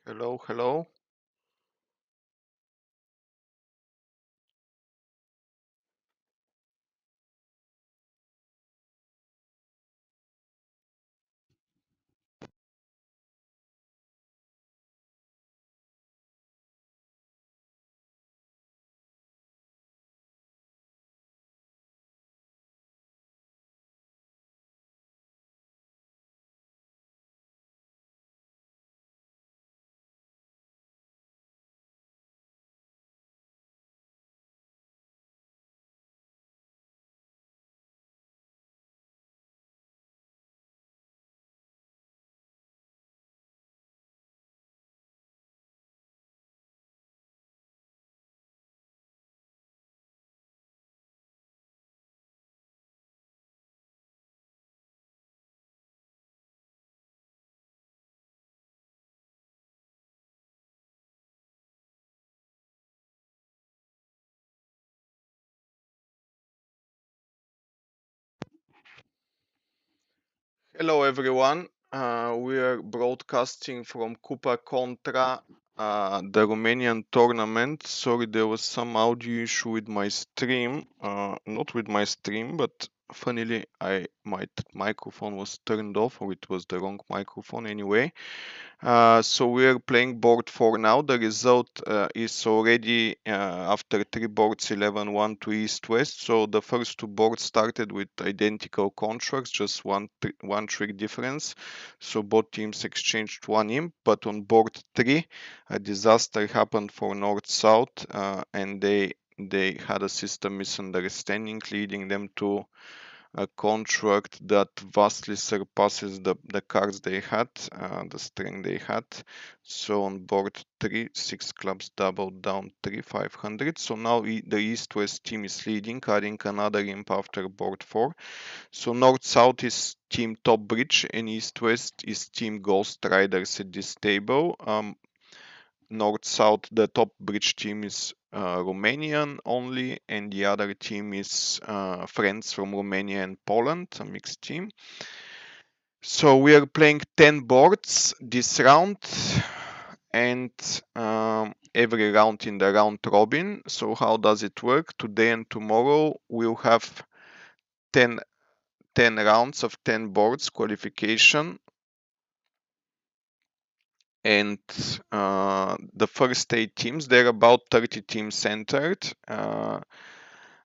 Hello, hello. Hello, everyone. We are broadcasting from Cupa Contra, the Romanian tournament. Sorry, there was some audio issue with my stream. Not with my stream, but funnily, my microphone was turned off, or it was the wrong microphone anyway. So we are playing board 4 now. The result is already after 3 boards 11-1 to East-West. So the first 2 boards started with identical contracts, just one trick difference. So both teams exchanged 1 imp, but on board 3 a disaster happened for North-South, and they had a system misunderstanding, leading them to a contract that vastly surpasses the cards they had, the string they had. So on board 3, 6 clubs doubled down 3, 500. So now the East-West team is leading, adding another imp after board 4. So North-South is team Top Bridge and East-West is team Ghost Riders at this table. North-South, the top bridge team is Romanian only, and the other team is friends from Romania and Poland, a mixed team. So we are playing 10 boards this round, and every round in the round robin. So how does it work? Today and tomorrow we'll have 10, 10 rounds of 10 boards qualification, and the first 8 teams, there are about 30 teams entered.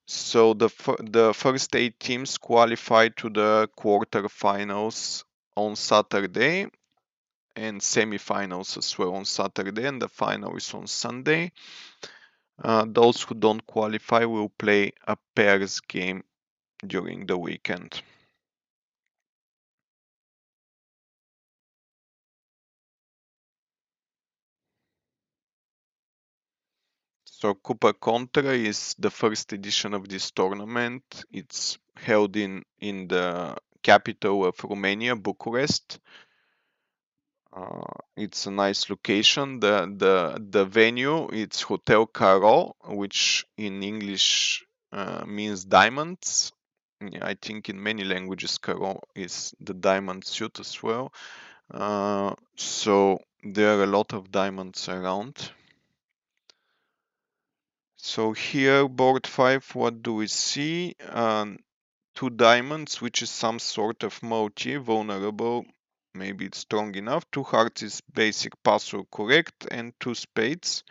So the first 8 teams qualify to the quarterfinals on Saturday, and semifinals as well on Saturday, and the final is on Sunday. Those who don't qualify will play a pairs game during the weekend. So Cupa Contra is the first edition of this tournament. It's held in the capital of Romania, Bucharest. It's a nice location. The venue, it's Hotel Caro, which in English means diamonds. Yeah, I think in many languages Caro is the diamond suit as well. So there are a lot of diamonds around. So here, board 5, what do we see? 2 diamonds, which is some sort of motif, vulnerable, maybe it's strong enough. 2 hearts is basic password correct, and 2 spades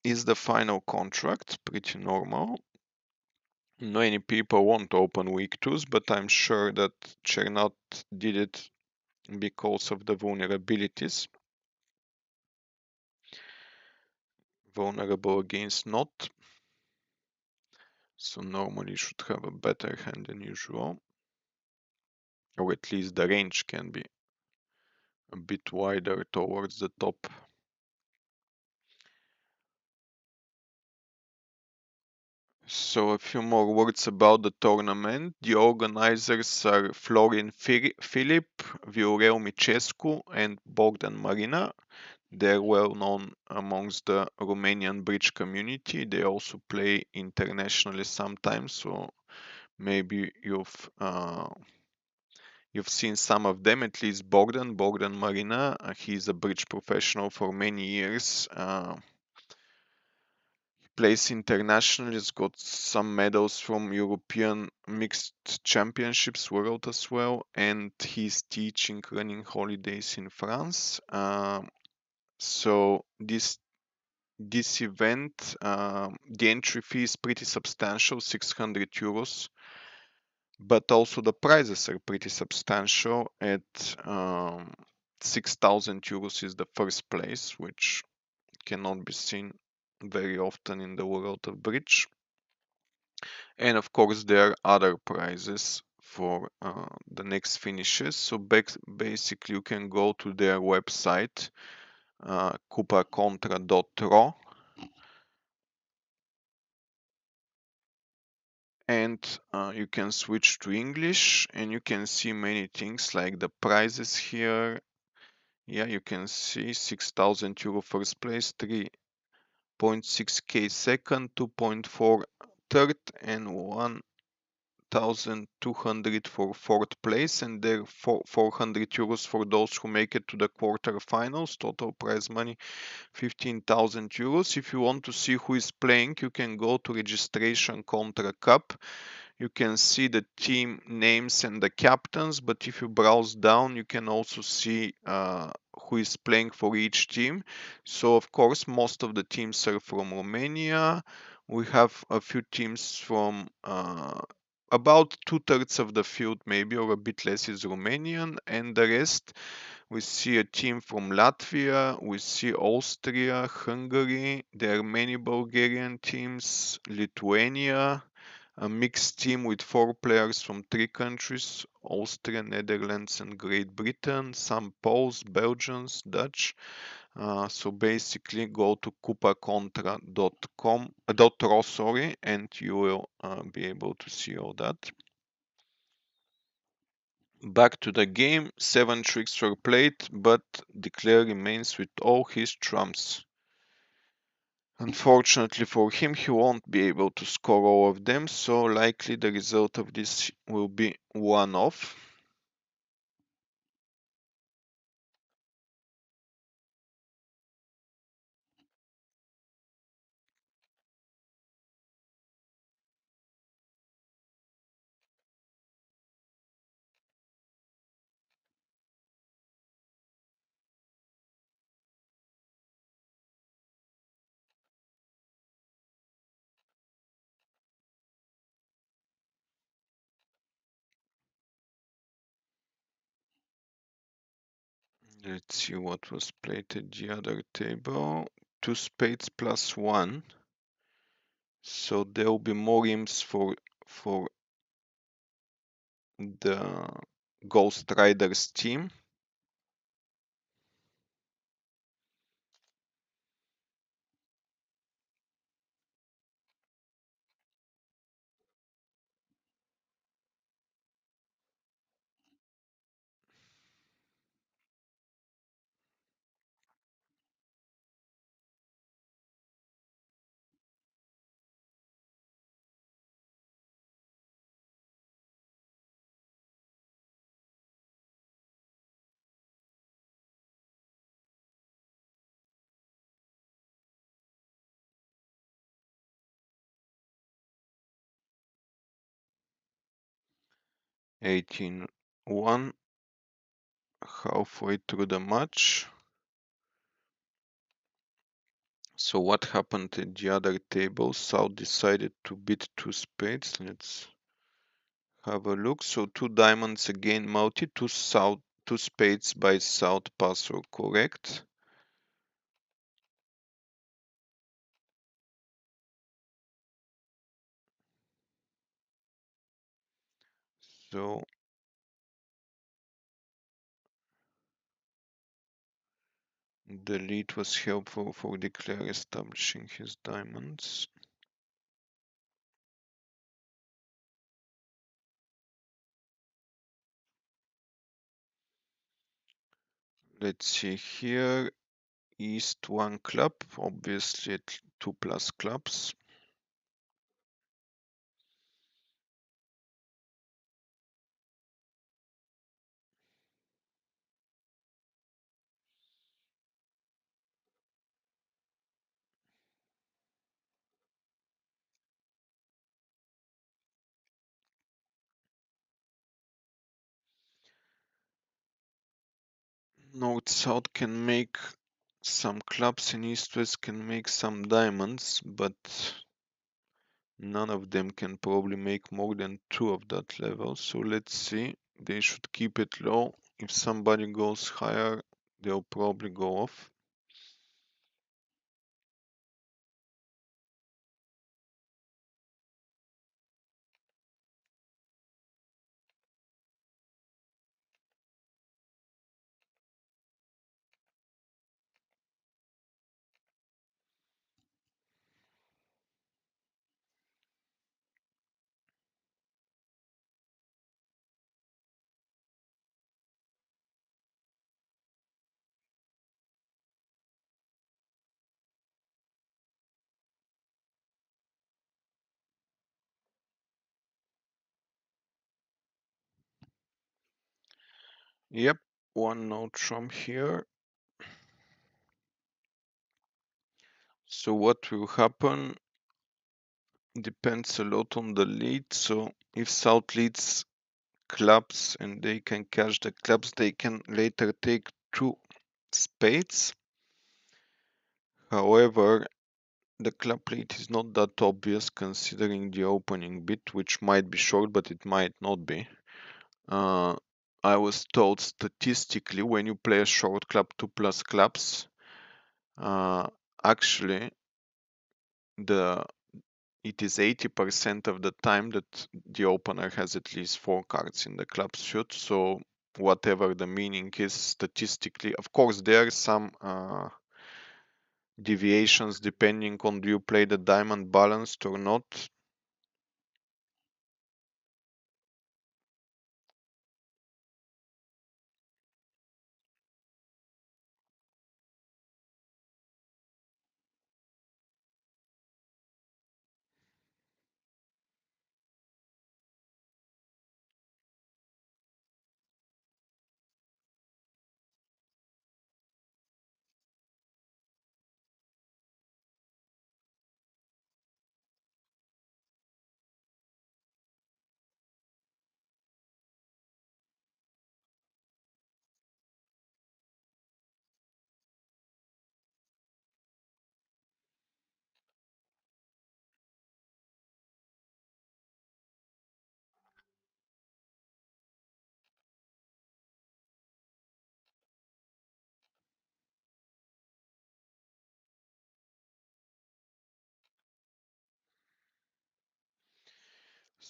is the final contract, pretty normal. Many people won't open weak 2s, but I'm sure that Chernat did it because of the vulnerabilities. Vulnerable against not. So normally you should have a better hand than usual. Or at least the range can be a bit wider towards the top. So a few more words about the tournament. The organizers are Florin Filip, Viorel Micescu, and Bogdan Marina. They're well known amongst the Romanian bridge community. They also play internationally sometimes, so maybe You've seen some of them, at least Bogdan Marina. He's a bridge professional for many years. He plays internationally, he's got some medals from European Mixed Championships World as well, and he's teaching running holidays in France. So this event, the entry fee is pretty substantial, 600 euros, but also the prizes are pretty substantial. At 6,000 euros is the first place, which cannot be seen very often in the world of bridge. And of course, there are other prizes for the next finishes. So basically, you can go to their website, cupacontra.ro, and you can switch to English, and you can see many things like the prizes here. Yeah, you can see 6,000 euro first place, 3.6k second, 2.4 third, and 1,200 for fourth place, and there 400 euros for those who make it to the quarterfinals. Total prize money 15,000 euros. If you want to see who is playing, you can go to Registration Contra Cup. You can see the team names and the captains, but if you browse down, you can also see who is playing for each team. So of course, most of the teams are from Romania. We have a few teams from about 2/3 of the field, maybe, or a bit less, is Romanian, and the rest, we see a team from Latvia, we see Austria, Hungary, there are many Bulgarian teams, Lithuania, a mixed team with 4 players from 3 countries, Austria, Netherlands, and Great Britain, some Poles, Belgians, Dutch. So basically go to cupacontra.ro, sorry, and you will be able to see all that. Back to the game, 7 tricks were played, but Declare remains with all his trumps. Unfortunately for him, he won't be able to score all of them, so likely the result of this will be 1-off. Let's see what was played at the other table. 2 spades plus 1. So there will be more imps for the Ghost Riders team. Eighteen one, halfway through the match. So what happened at the other table? South decided to beat 2 spades. Let's have a look. So 2 diamonds again multi, 2 spades by South pass were correct. So the lead was helpful for Declare establishing his diamonds. Let's see here. East 1 club, obviously 2 plus clubs. North-South can make some clubs, and East-West can make some diamonds, but none of them can probably make more than 2 of that level. So let's see. They should keep it low. If somebody goes higher, they'll probably go off. Yep, one note from here. So what will happen depends a lot on the lead. So if South leads clubs and they can cash the clubs, they can later take 2 spades. However, the club lead is not that obvious considering the opening bit, which might be short, but it might not be. I was told statistically when you play a short club 2+ clubs, uh, actually it is 80% of the time that the opener has at least 4 cards in the club suit. So whatever the meaning is statistically, of course there are some deviations depending on do you play the diamond balanced or not.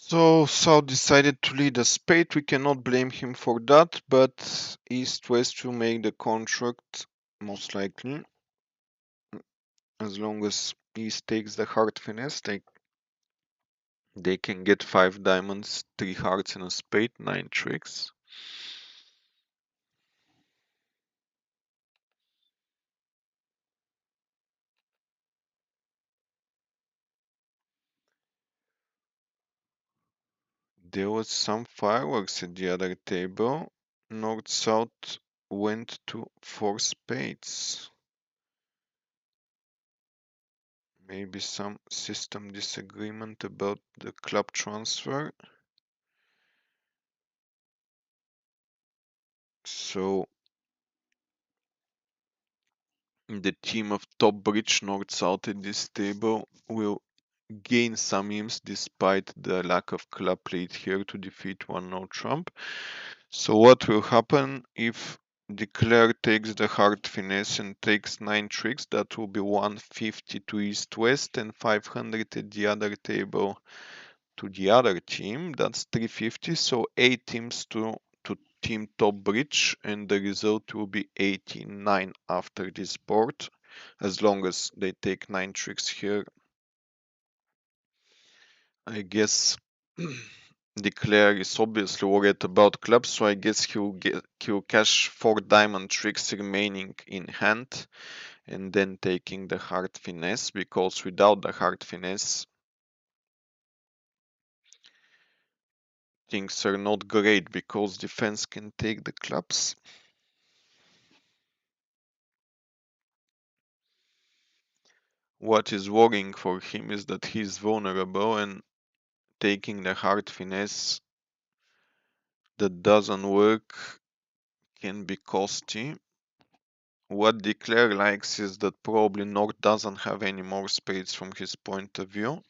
So South decided to lead a spade. We cannot blame him for that, but East-West will make the contract most likely. As long as East takes the heart finesse, they can get 5 diamonds, 3 hearts and a spade, 9 tricks. There was some fireworks at the other table. North-South went to 4 spades. Maybe some system disagreement about the club transfer. So the team of top bridge North-South at this table will gain some imps despite the lack of club lead here to defeat one no trump. So what will happen if Declare takes the hard finesse and takes 9 tricks? That will be 150 to East-West and 500 at the other table to the other team. That's 350, so 8 teams to team top bridge, and the result will be 89 after this board, as long as they take 9 tricks here. I guess Declare is obviously worried about clubs, so I guess he'll cash 4 diamond tricks remaining in hand and then taking the hard finesse, because without the hard finesse things are not great because defense can take the clubs. What is worrying for him is that he's vulnerable, and taking the hard finesse that doesn't work can be costly. what Declare likes is that probably Nord doesn't have any more spades from his point of view.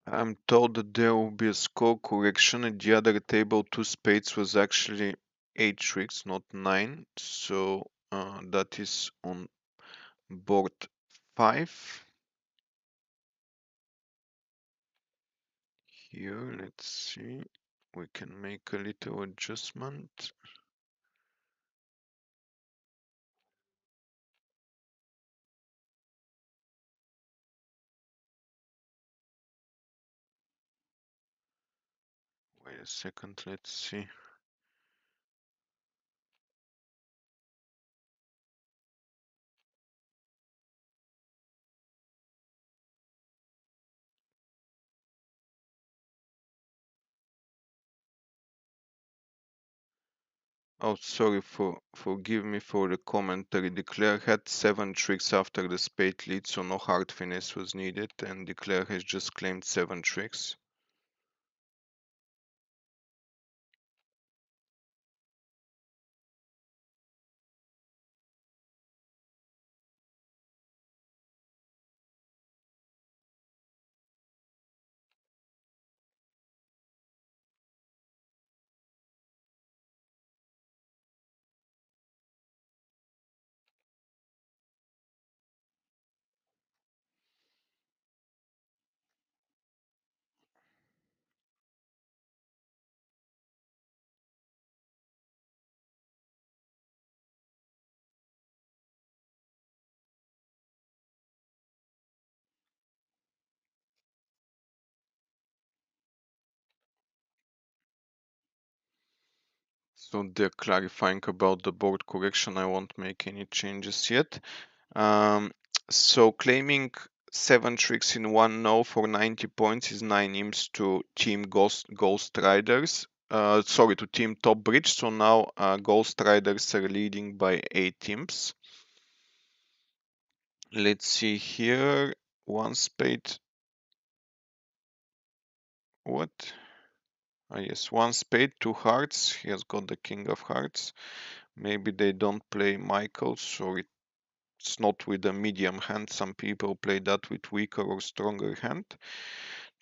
I'm told that there will be a score correction. At the other table, two spades was actually 8 tricks, not 9. So that is on board 5. Here, let's see. We can make a little adjustment. Wait a second, let's see. Oh, sorry forgive me for the commentary. Declare had 7 tricks after the spade lead, so no hard finesse was needed, and Declare has just claimed 7 tricks. So they're clarifying about the board correction. I won't make any changes yet. So claiming 7 tricks in one no for 90 points is 9 imps to Team Ghost Riders. Sorry, to Team Top Bridge. So now Ghost Riders are leading by 8 imps. Let's see here. One spade. What? Ah, yes, one spade, 2 hearts. He has got the King of Hearts. Maybe they don't play Michaels, or it's not with a medium hand. Some people play that with weaker or stronger hand.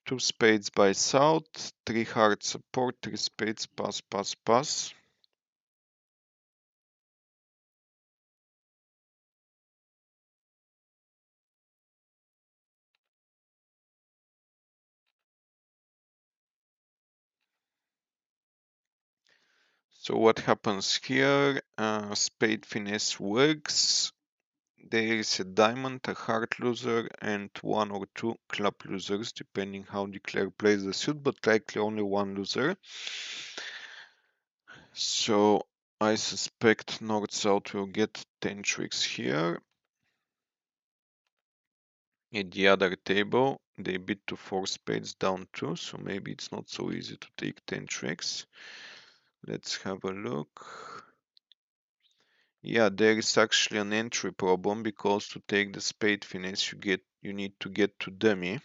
2 spades by south, 3 hearts support, 3 spades, pass, pass, pass. So what happens here? Spade finesse works. There is a diamond, a heart loser, and 1 or 2 club losers, depending how Declare plays the suit, but likely only 1 loser. So I suspect North-South will get 10 tricks here. At the other table, they bid to 4 spades down 2, so maybe it's not so easy to take 10 tricks. Let's have a look. Yeah, there is actually an entry problem, because to take the spade finesse you need to get to dummy.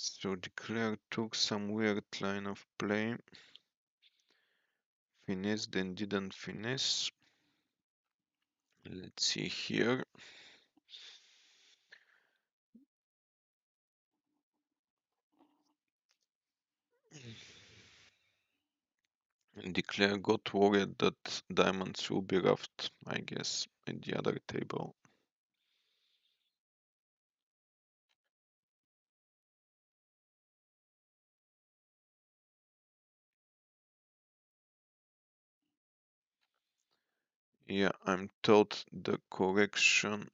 So declare took some weird line of play. Finesse, then didn't finesse. Let's see here. Declare got worried that diamonds will be roughed, I guess, at the other table. Yeah, I'm told the correction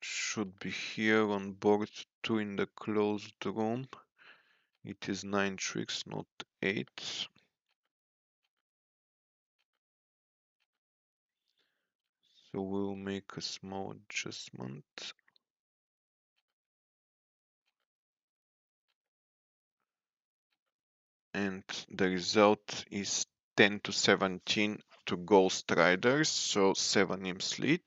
should be here on board 2 in the closed room. It is 9 tricks, not 8. So we'll make a small adjustment. And the result is 10 to 17 to Ghost Riders, so 7 imps lead.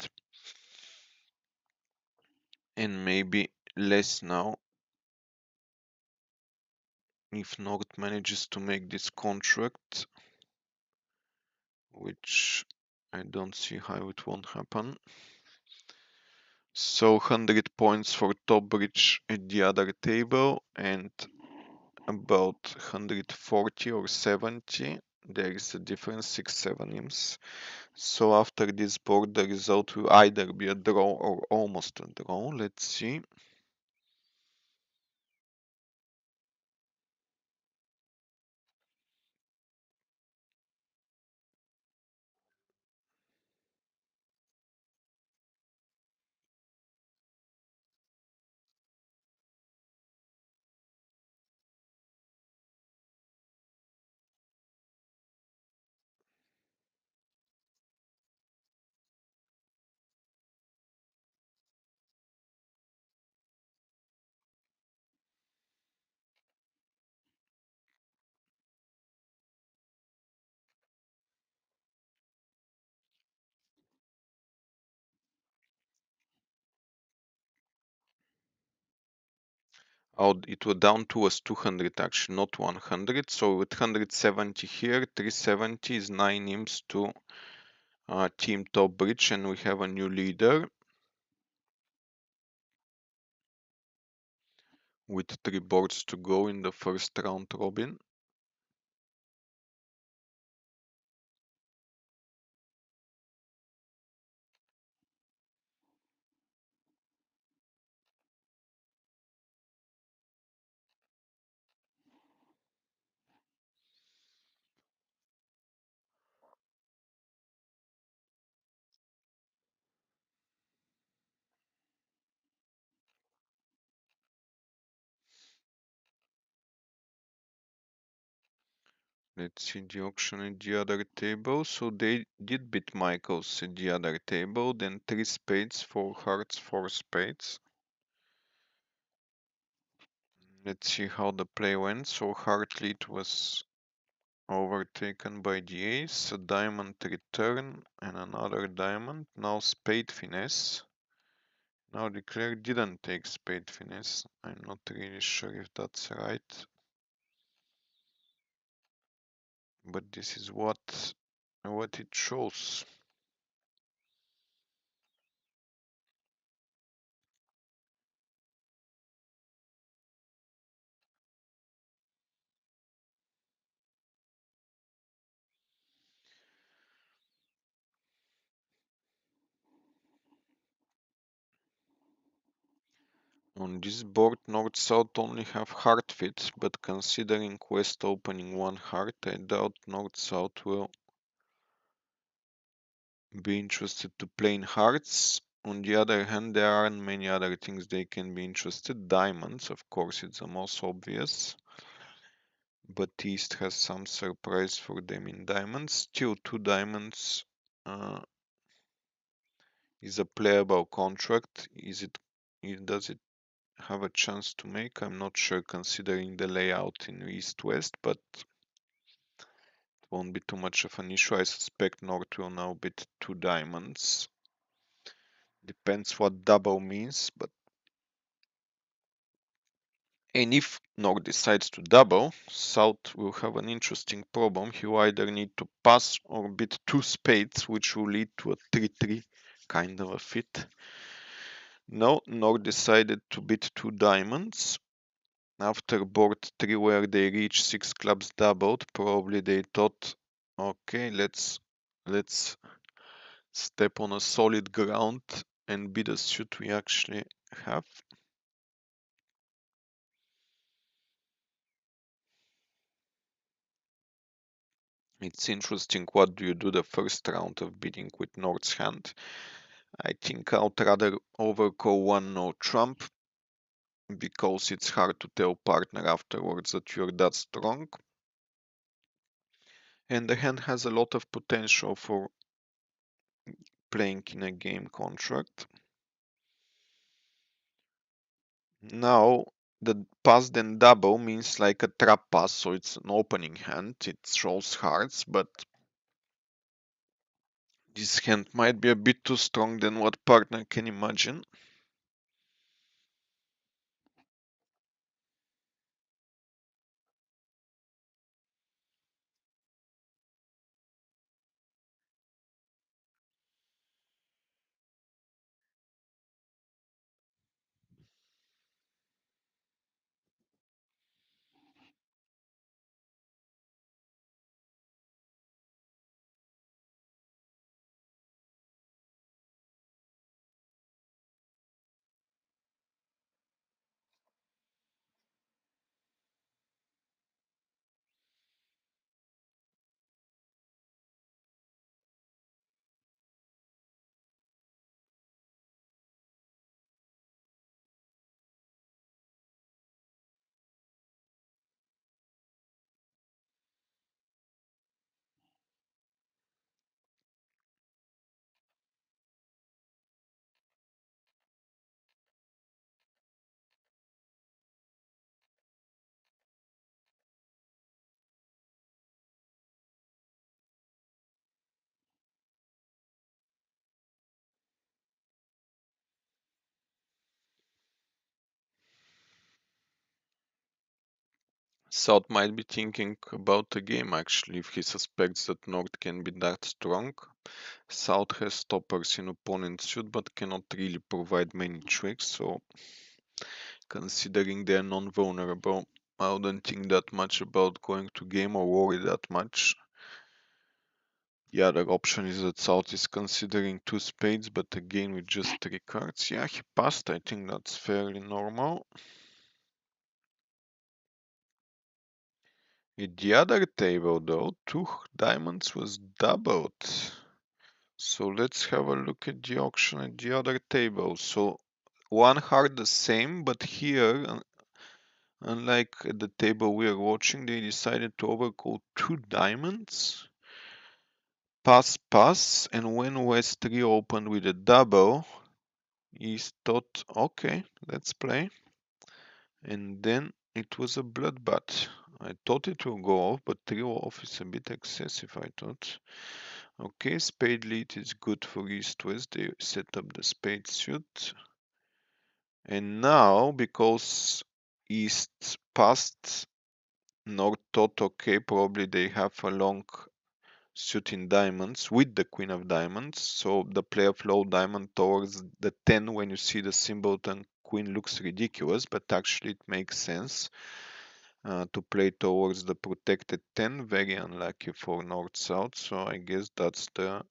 And maybe less now if Nord manages to make this contract, which I don't see how it won't happen. So 100 points for top bridge at the other table and about 140 or 70. There is a difference, 6-7 imps. So after this board the result will either be a draw or almost a draw. Let's see. Oh, it was down to us 200 actually, not 100. So with 170 here, 370 is 9 imps to team top bridge, and we have a new leader with 3 boards to go in the first round robin. Let's see the auction at the other table. So they did beat Michaels at the other table, then 3 spades, 4 hearts, 4 spades. Let's see how the play went. So heart lead was overtaken by the ace, a diamond return, and another diamond. Now spade finesse. Now declare didn't take spade finesse. I'm not really sure if that's right. But this is what it shows. On this board, North-South only have heart fits, but considering West opening 1 heart, I doubt North-South will be interested to play in hearts. On the other hand, there aren't many other things they can be interested. Diamonds, of course, it's the most obvious. But East has some surprise for them in diamonds. Still, 2 diamonds is a playable contract. Does it have a chance to make? I'm not sure considering the layout in East-West, but it won't be too much of an issue. I suspect North will now bid 2 diamonds. Depends what double means, but And if North decides to double, South will have an interesting problem. He will either need to pass or beat two spades, which will lead to a 3-3 kind of a fit. No, North decided to beat two diamonds. After board 3 where they reached 6 clubs doubled, probably they thought, okay, let's step on a solid ground and beat the suit we actually have. It's interesting, what do you do the first round of bidding with North's hand? I think I'd rather overcall one no trump, because it's hard to tell partner afterwards that you're that strong. And the hand has a lot of potential for playing in a game contract. Now, the pass then double means like a trap pass, so it's an opening hand, it shows hearts, but this hand might be a bit too strong than what partner can imagine. South might be thinking about the game actually if he suspects that North can be that strong. South has stoppers in opponent's suit but cannot really provide many tricks, so considering they're non-vulnerable, I wouldn't think that much about going to game or worry that much. The other option is that South is considering two spades, but again with just three cards. Yeah, he passed. I think that's fairly normal. At the other table though, two diamonds was doubled. So let's have a look at the auction at the other table. So one heart the same, but here, unlike at the table we are watching, they decided to overcall two diamonds. Pass, pass, and when West 3 opened with a double, he thought, okay, let's play. And then it was a bloodbath. I thought it will go off, but 3 off is a bit excessive, I thought. Okay, spade lead is good for East-West. They set up the spade suit. And now, because East passed, North thought, okay, probably they have a long suit in diamonds with the queen of diamonds. So the play of low diamond towards the 10 when you see the symbol 10 queen looks ridiculous, but actually it makes sense to play towards the protected 10. Very unlucky for North-South. So I guess that's the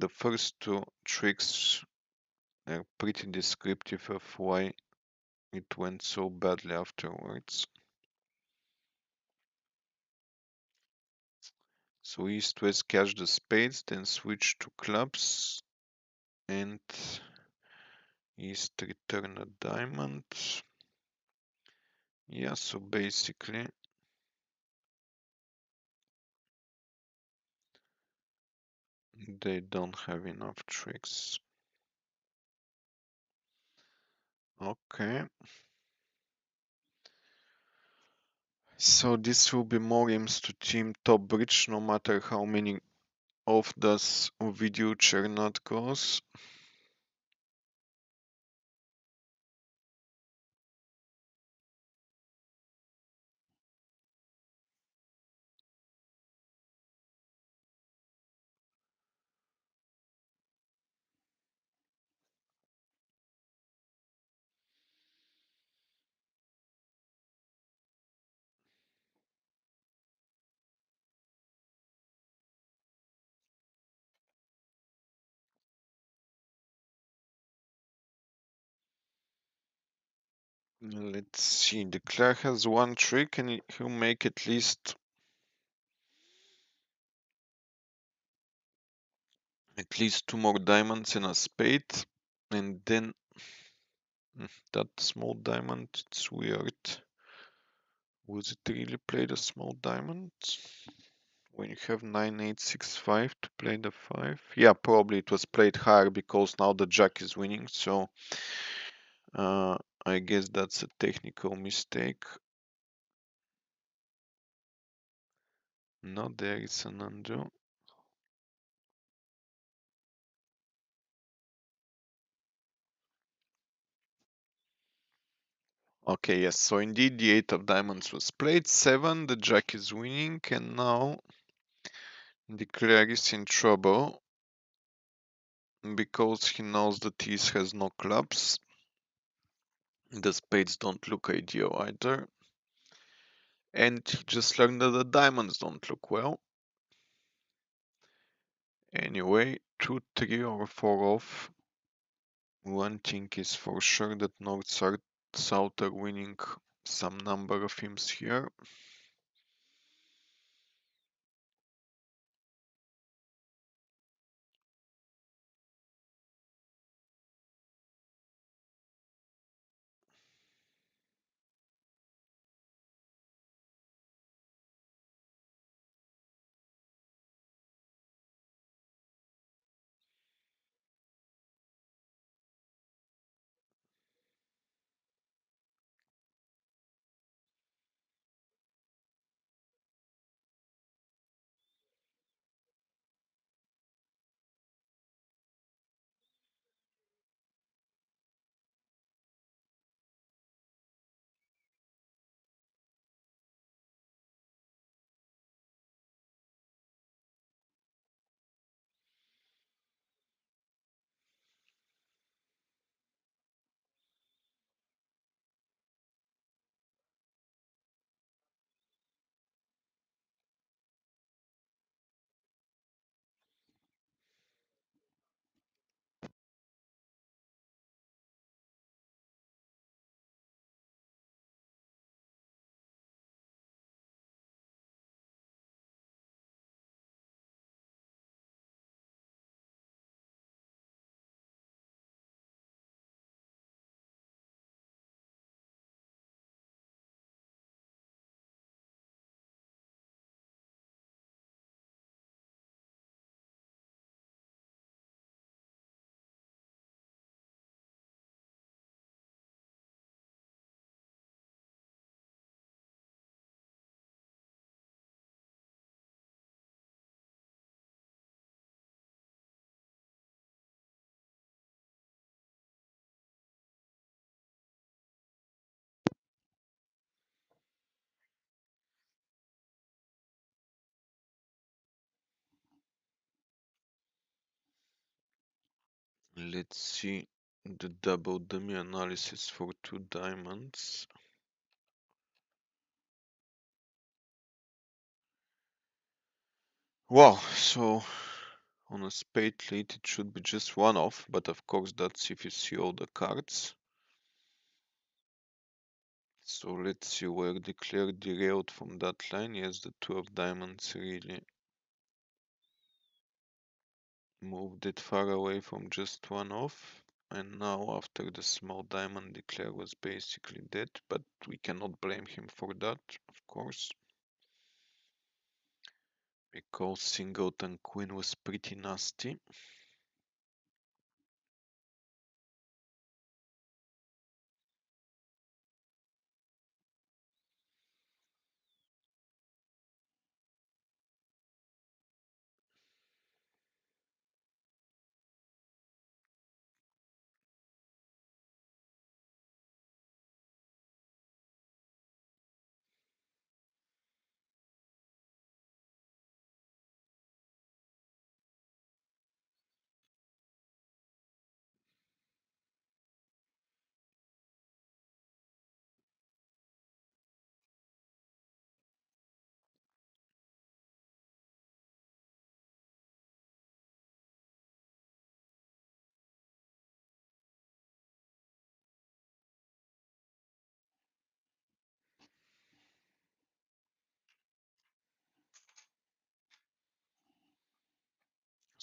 first two tricks are pretty descriptive of why it went so badly afterwards. So East-West cashed the spades, then switched to clubs, and East returned a diamond. Yeah, so basically they don't have enough tricks. Okay. So this will be more aims to team top bridge, no matter how many off does Ovidiu Chernat goes. Let's see. Declare has one trick and he'll make at least two more diamonds and a spade. And then that small diamond, it's weird. Was it really played a small diamond? When you have 9, 8, 6, 5 to play the 5? Yeah, probably it was played higher because now the jack is winning, so I guess that's a technical mistake. No, there is an undo. Okay, yes, so indeed the 8 of diamonds was played, 7, the jack is winning, and now Declare is in trouble because he knows that Ace has no clubs. The spades don't look ideal either. And he just learned that the diamonds don't look well. Anyway, 2, 3 or 4 off. One thing is for sure that North South are winning some number of imps here. Let's see the double dummy analysis for 2 diamonds. Wow, so on a spade lead it should be just 1 off, but of course that's if you see all the cards. So let's see where Declare derailed from that line. Yes, the 2 of diamonds really moved it far away from just 1 off. And now after the small diamond, Declare was basically dead, but we cannot blame him for that, of course. Because singleton queen was pretty nasty.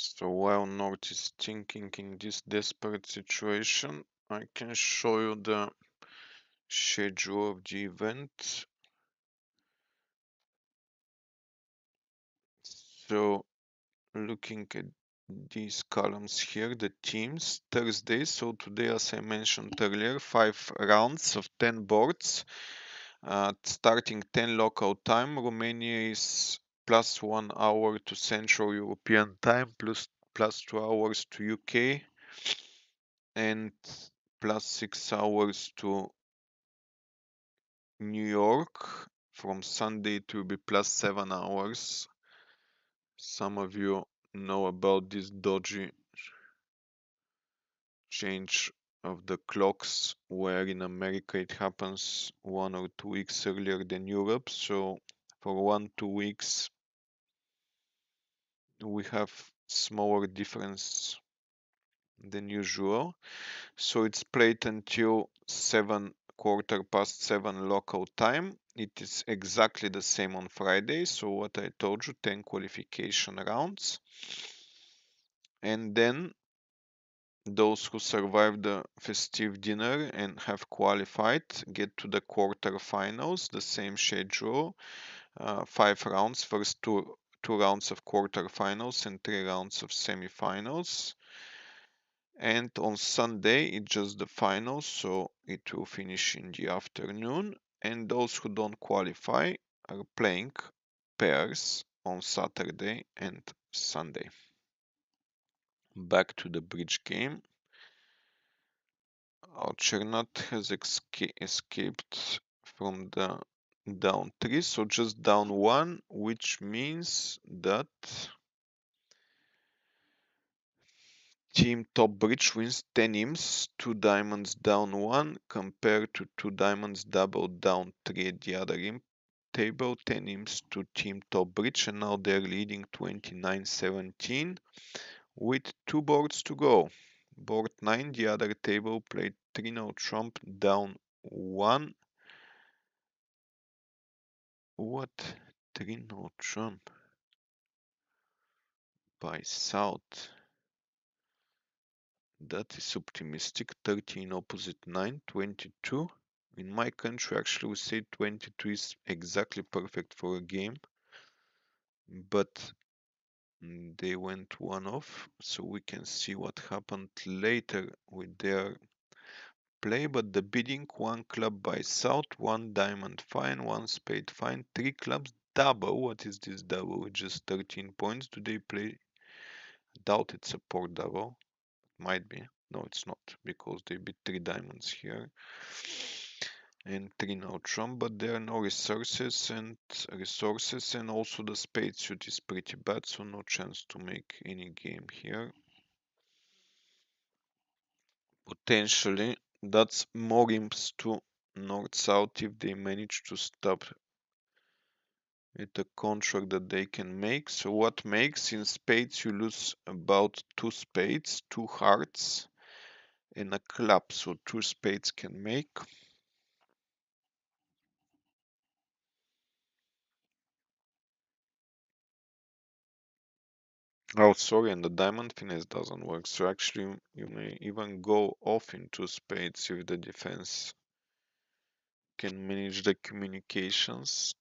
So while North is thinking in this desperate situation, I can show you the schedule of the event. So looking at these columns here, the teams, Thursday. So today, as I mentioned earlier, 5 rounds of 10 boards. Starting 10 local time, Romania is plus 1 hour to Central European time, plus 2 hours to UK, and plus 6 hours to New York. From Sunday it will be plus 7 hours. Some of you know about this dodgy change of the clocks, where in America it happens 1 or 2 weeks earlier than Europe. So for 1-2 weeks we have smaller difference than usual. So it's played until 7 quarter past 7 local time. It is exactly the same on Friday. So what I told you, 10 qualification rounds. And then those who survive the festive dinner and have qualified get to the quarterfinals, the same schedule, 5 rounds, first two rounds of quarterfinals and 3 rounds of semifinals. And on Sunday it's just the finals, so it will finish in the afternoon. And those who don't qualify are playing pairs on Saturday and Sunday. Back to the bridge game. Alternate has escaped from the down 3, so just down 1, which means that team top bridge wins 10 imps, 2 diamonds down 1, compared to 2 diamonds double down 3 at the other imp table. 10 imps to team top bridge, and now they're leading 29-17 with 2 boards to go. Board 9, the other table, played 3-no trump down 1. What? 3-no trump by South. That is optimistic. 13 opposite 9, 22. In my country, actually, we say 22 is exactly perfect for a game. But they went one off, so we can see what happened later with their play. But the bidding, 1 club by South, 1 diamond fine, 1 spade fine, 3 clubs double. What is this double with just 13 points? Do they play? Doubt it's a port double. Might be. No, it's not, because they beat 3 diamonds here and 3 no trump, but there are no resources, and also the spade suit is pretty bad, so no chance to make any game here. Potentially that's more imps to north-south if they manage to stop with a contract that they can make. So what makes? In spades you lose about 2 spades, 2 hearts, and a club, so 2 spades can make. Oh, sorry, and the diamond finesse doesn't work. So actually, you may even go off into spades if the defense can manage the communications.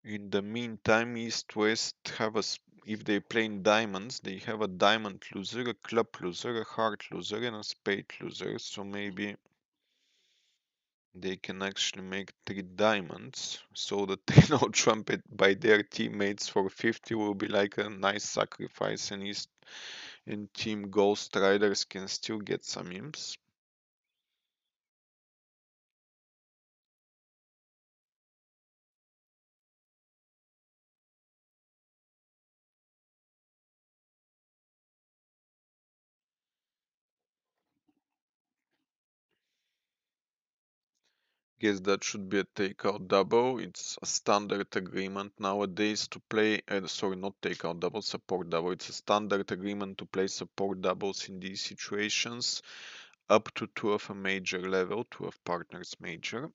In the meantime, East-West have if they play in diamonds, they have a diamond loser, a club loser, a heart loser, and a spade loser. So maybe they can actually make 3 diamonds. So the 3-no trumpet by their teammates for 50 will be like a nice sacrifice, and East and Team Ghost Riders can still get some imps. Guess that should be a takeout double. It's a standard agreement nowadays to play, sorry, not takeout double, support double. It's a standard agreement to play support doubles in these situations, up to 2 of a major level, 2 of partners major.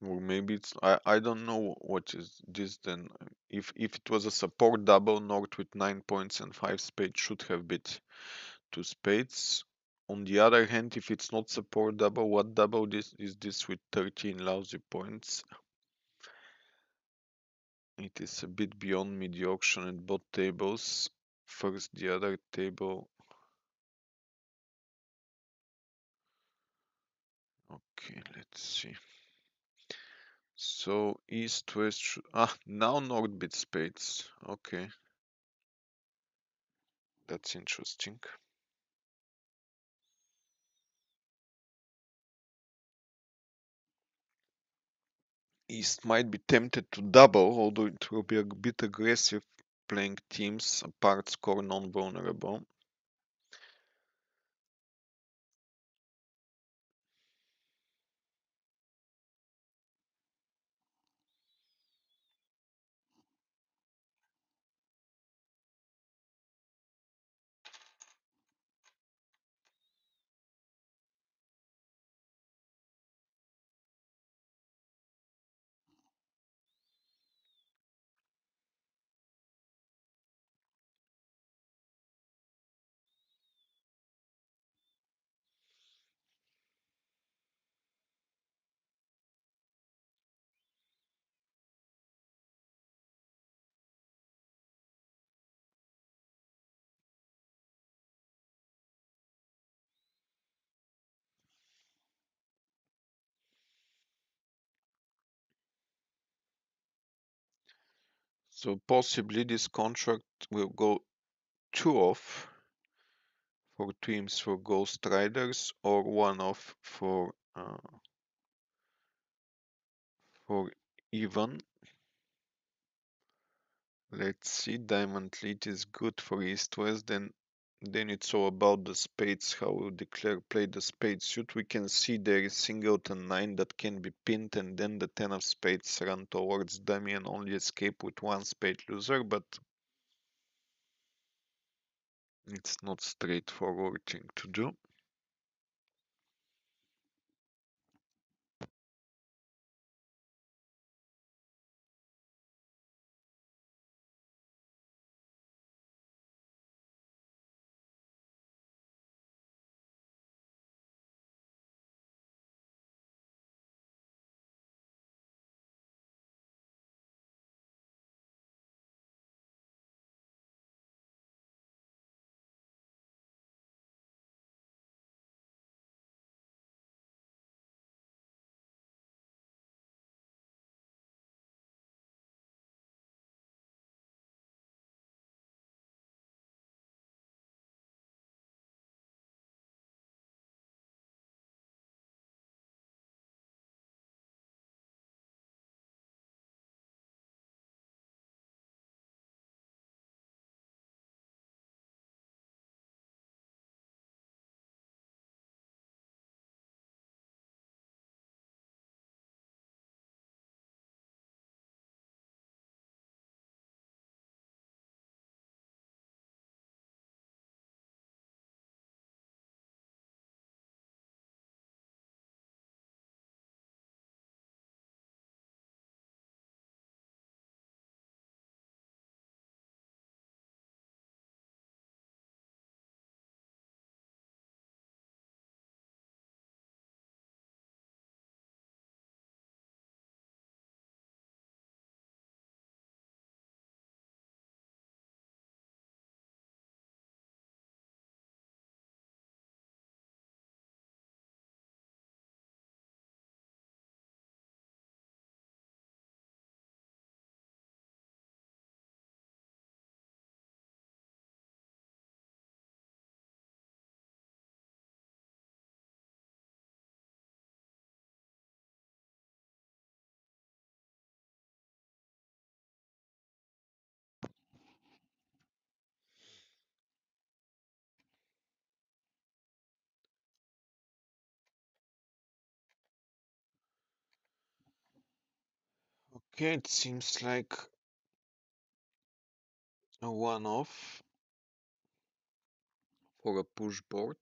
Or maybe it's I don't know what is this then. If it was a support double, Nord with 9 points and 5 spades should have beat 2 spades. On the other hand, if it's not support double, what double this is this with 13 lousy points? It is a bit beyond mid-auction at both tables. First, the other table. Okay, let's see. So east west now Nord beat spades. Okay, that's interesting. East might be tempted to double, although it will be a bit aggressive playing teams apart score non-vulnerable. So possibly this contract will go 2 off for teams for Ghost Riders or 1 off for even. Let's see, Diamond Lead is good for East West, then it's all about the spades, how we declare play the spade suit. We can see there is singleton 9 that can be pinned, and then the 10 of spades run towards dummy and only escape with 1 spade loser, but it's not straightforward thing to do. Okay, it seems like a 1 off for a push board.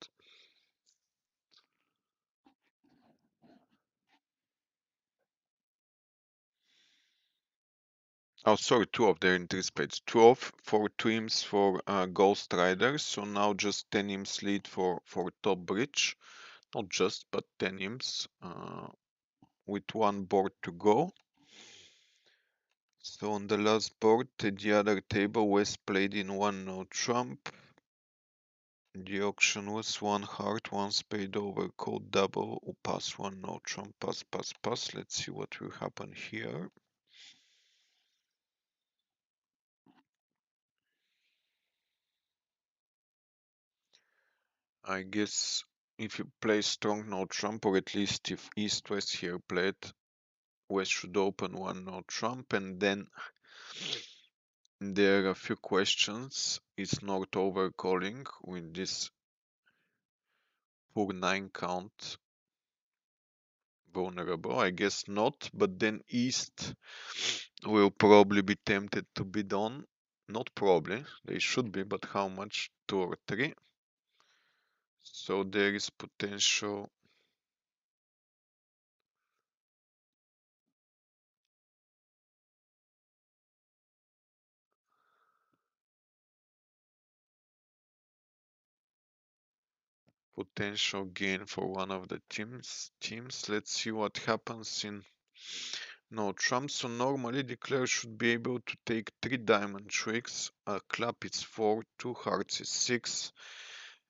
Oh, sorry, two of their entry spades. 12 for two imps for Ghost Riders. So now just 10 imps lead for top bridge. Not just, but 10 imps with one board to go. So on the last board, the other table was played in one no trump. The auction was one heart, one spade over, called double, pass one no trump, pass, pass, pass. Let's see what will happen here. I guess if you play strong no trump, or at least if East West here played, West should open one no trump, and then there are a few questions. Is North overcalling with this poor 9 count vulnerable? I guess not, but then East will probably be tempted to bid on. Not probably, they should be, but how much? 2 or 3. So there is potential gain for one of the teams. Let's see what happens in no trump. So normally declare should be able to take 3 diamond tricks, a club is 4, 2 hearts is 6,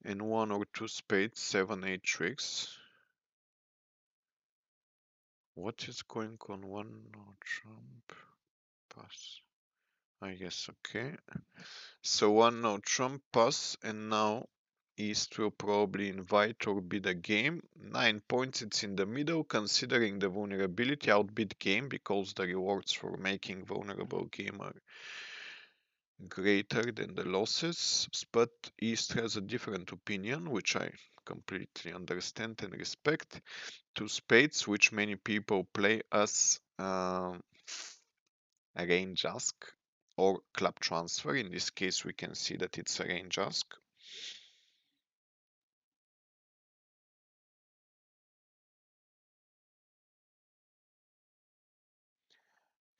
and 1 or 2 spades, 7, 8 tricks. What is going on? One no trump, pass. I guess okay. So one no trump, pass, and now East will probably invite or bid a game. 9 points, it's in the middle, considering the vulnerability, outbid game, because the rewards for making vulnerable game are greater than the losses. But East has a different opinion, which I completely understand and respect. 2 spades, which many people play as a range ask or club transfer. In this case, we can see that it's a range ask.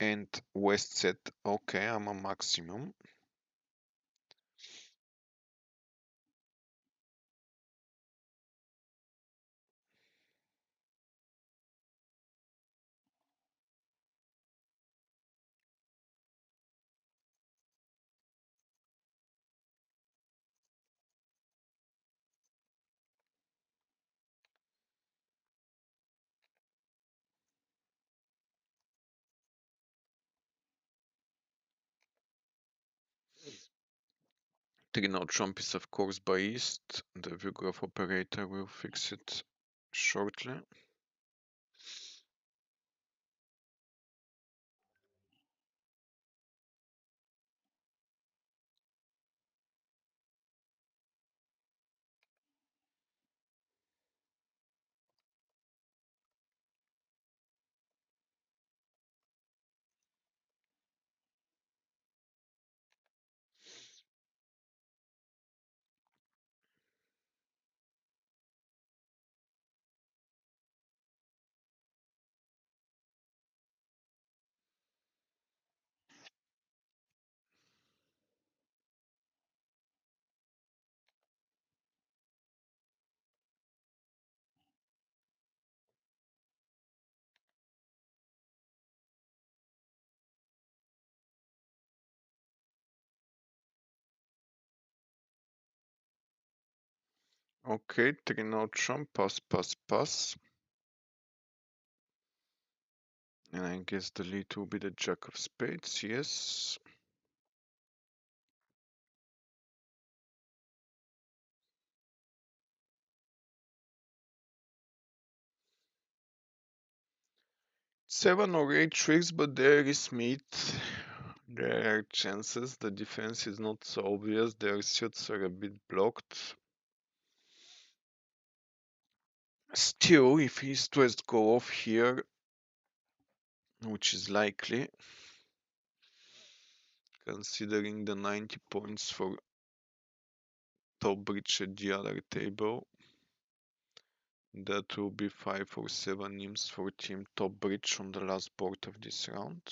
And West said, okay, I'm a maximum. Trino Trump is of course by East. The view graph operator will fix it shortly. Okay, Trino Trump, pass, pass, pass. And I guess the lead will be the Jack of Spades, yes. Seven or eight tricks, but there is meat. There are chances. The defense is not so obvious. Their suits are a bit blocked. Still, if East West go off here, which is likely, considering the 90 points for top bridge at the other table, that will be 5 or 7 imps for team top bridge on the last board of this round.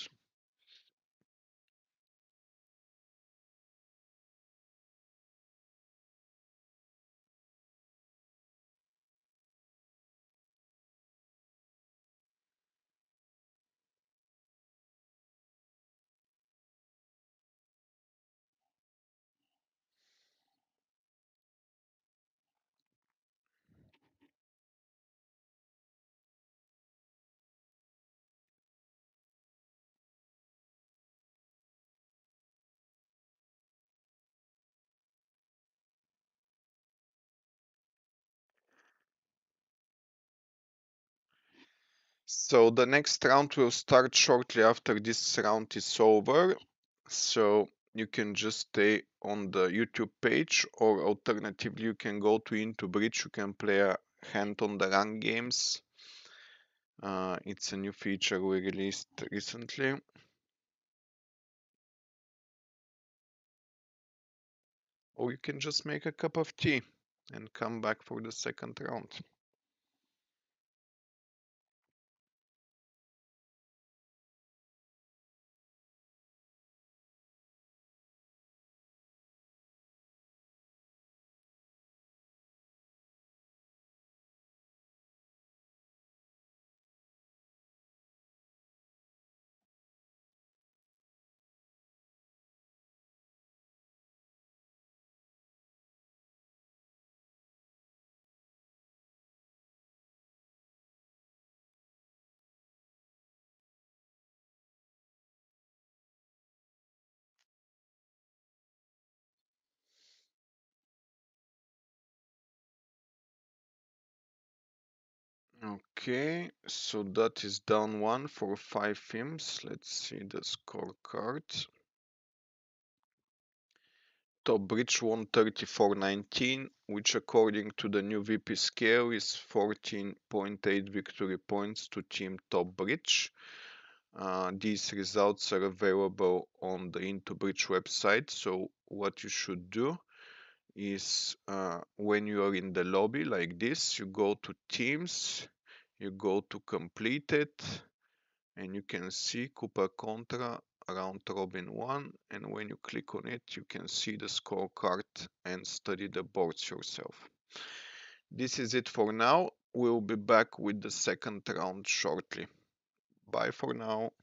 So the next round will start shortly after this round is over. So you can just stay on the YouTube page, or alternatively you can go to Into Bridge. You can play a hand on the run games. It's a new feature we released recently. Or you can just make a cup of tea and come back for the second round. Okay, so that is down one for 5 films. Let's see the scorecard. Top Bridge won 34-19, which according to the new VP scale is 14.8 victory points to Team Top Bridge. These results are available on the Into Bridge website, so what you should do is when you are in the lobby like this, you go to Teams, you go to Completed, and you can see Cupa Contra round robin 1, and when you click on it you can see the scorecard and study the boards yourself. This is it for now. We'll be back with the second round shortly. Bye for now.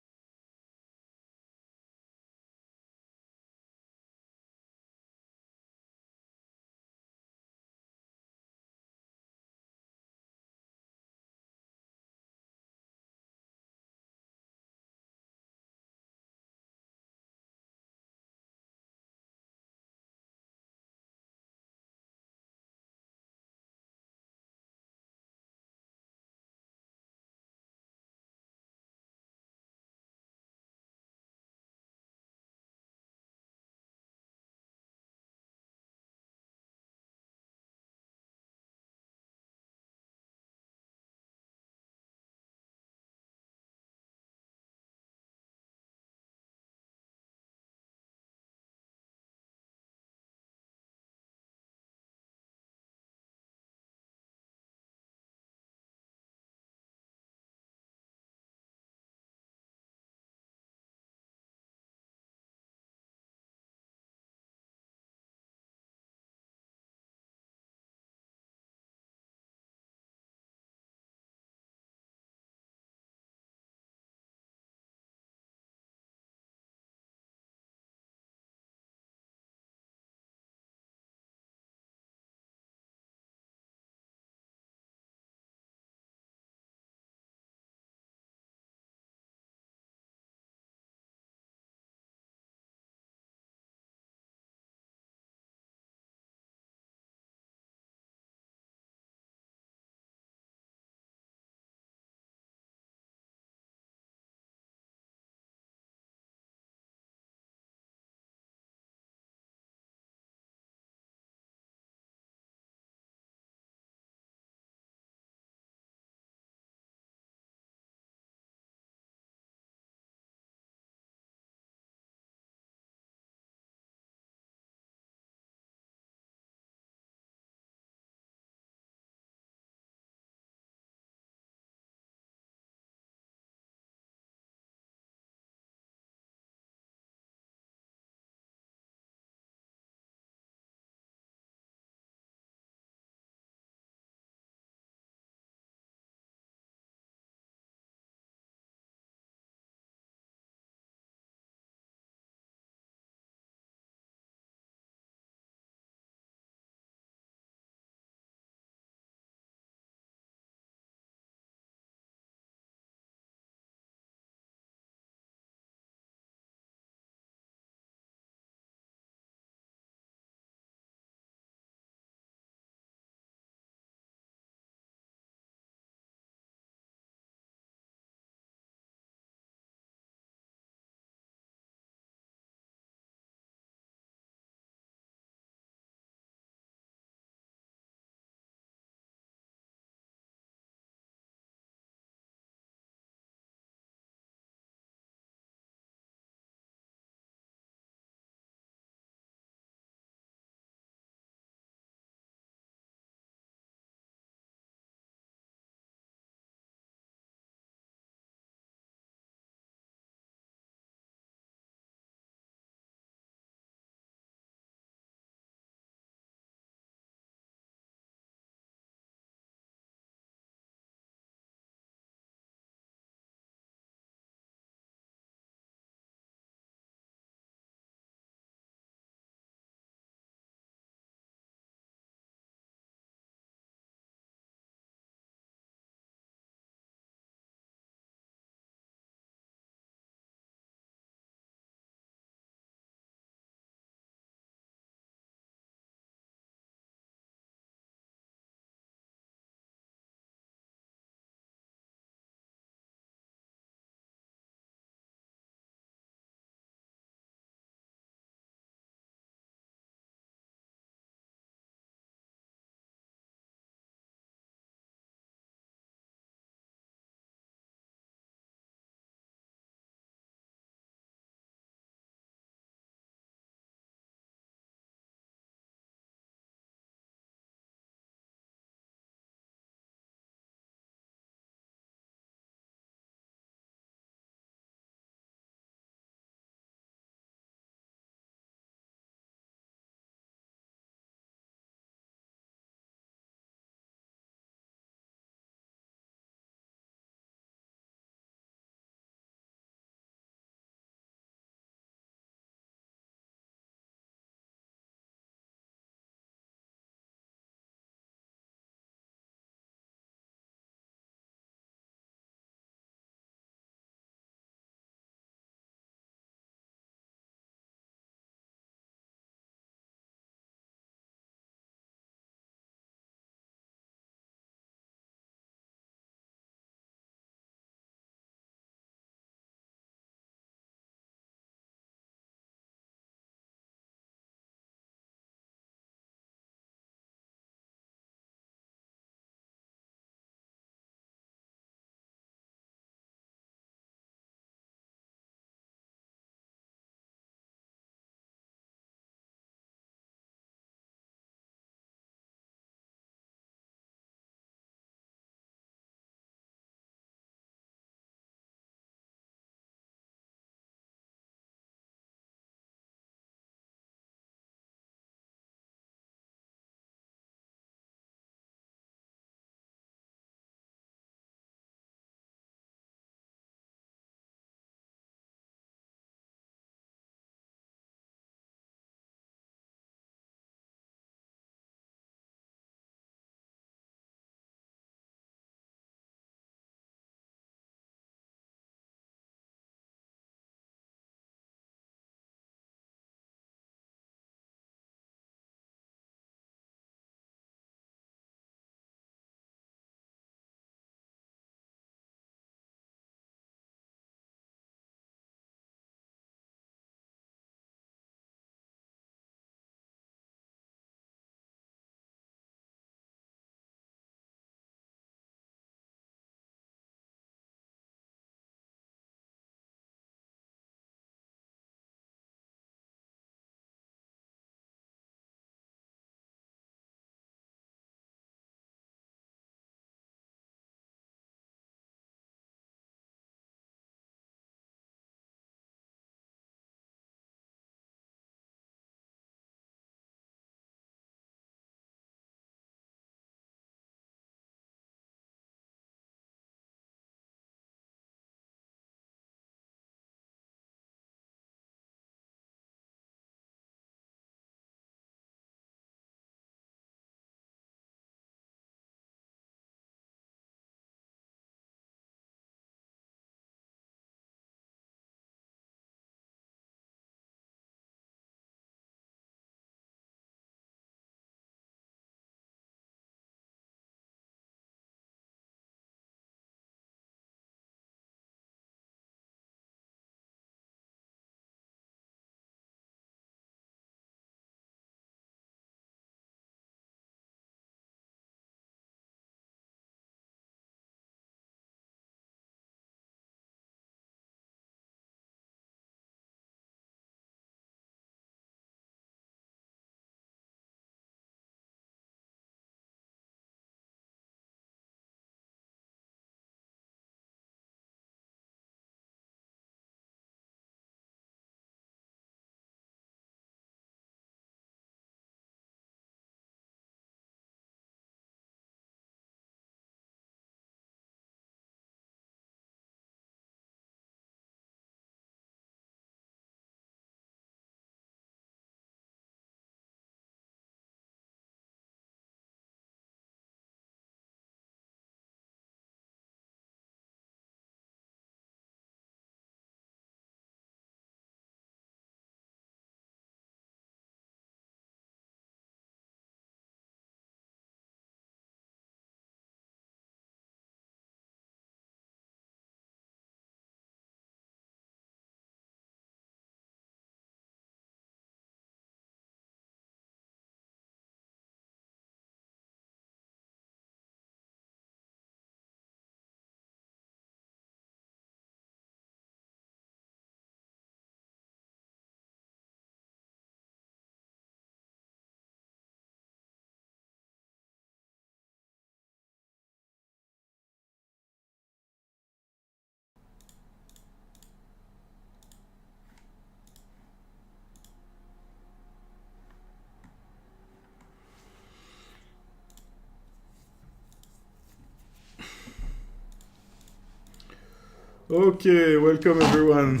Okay, welcome everyone.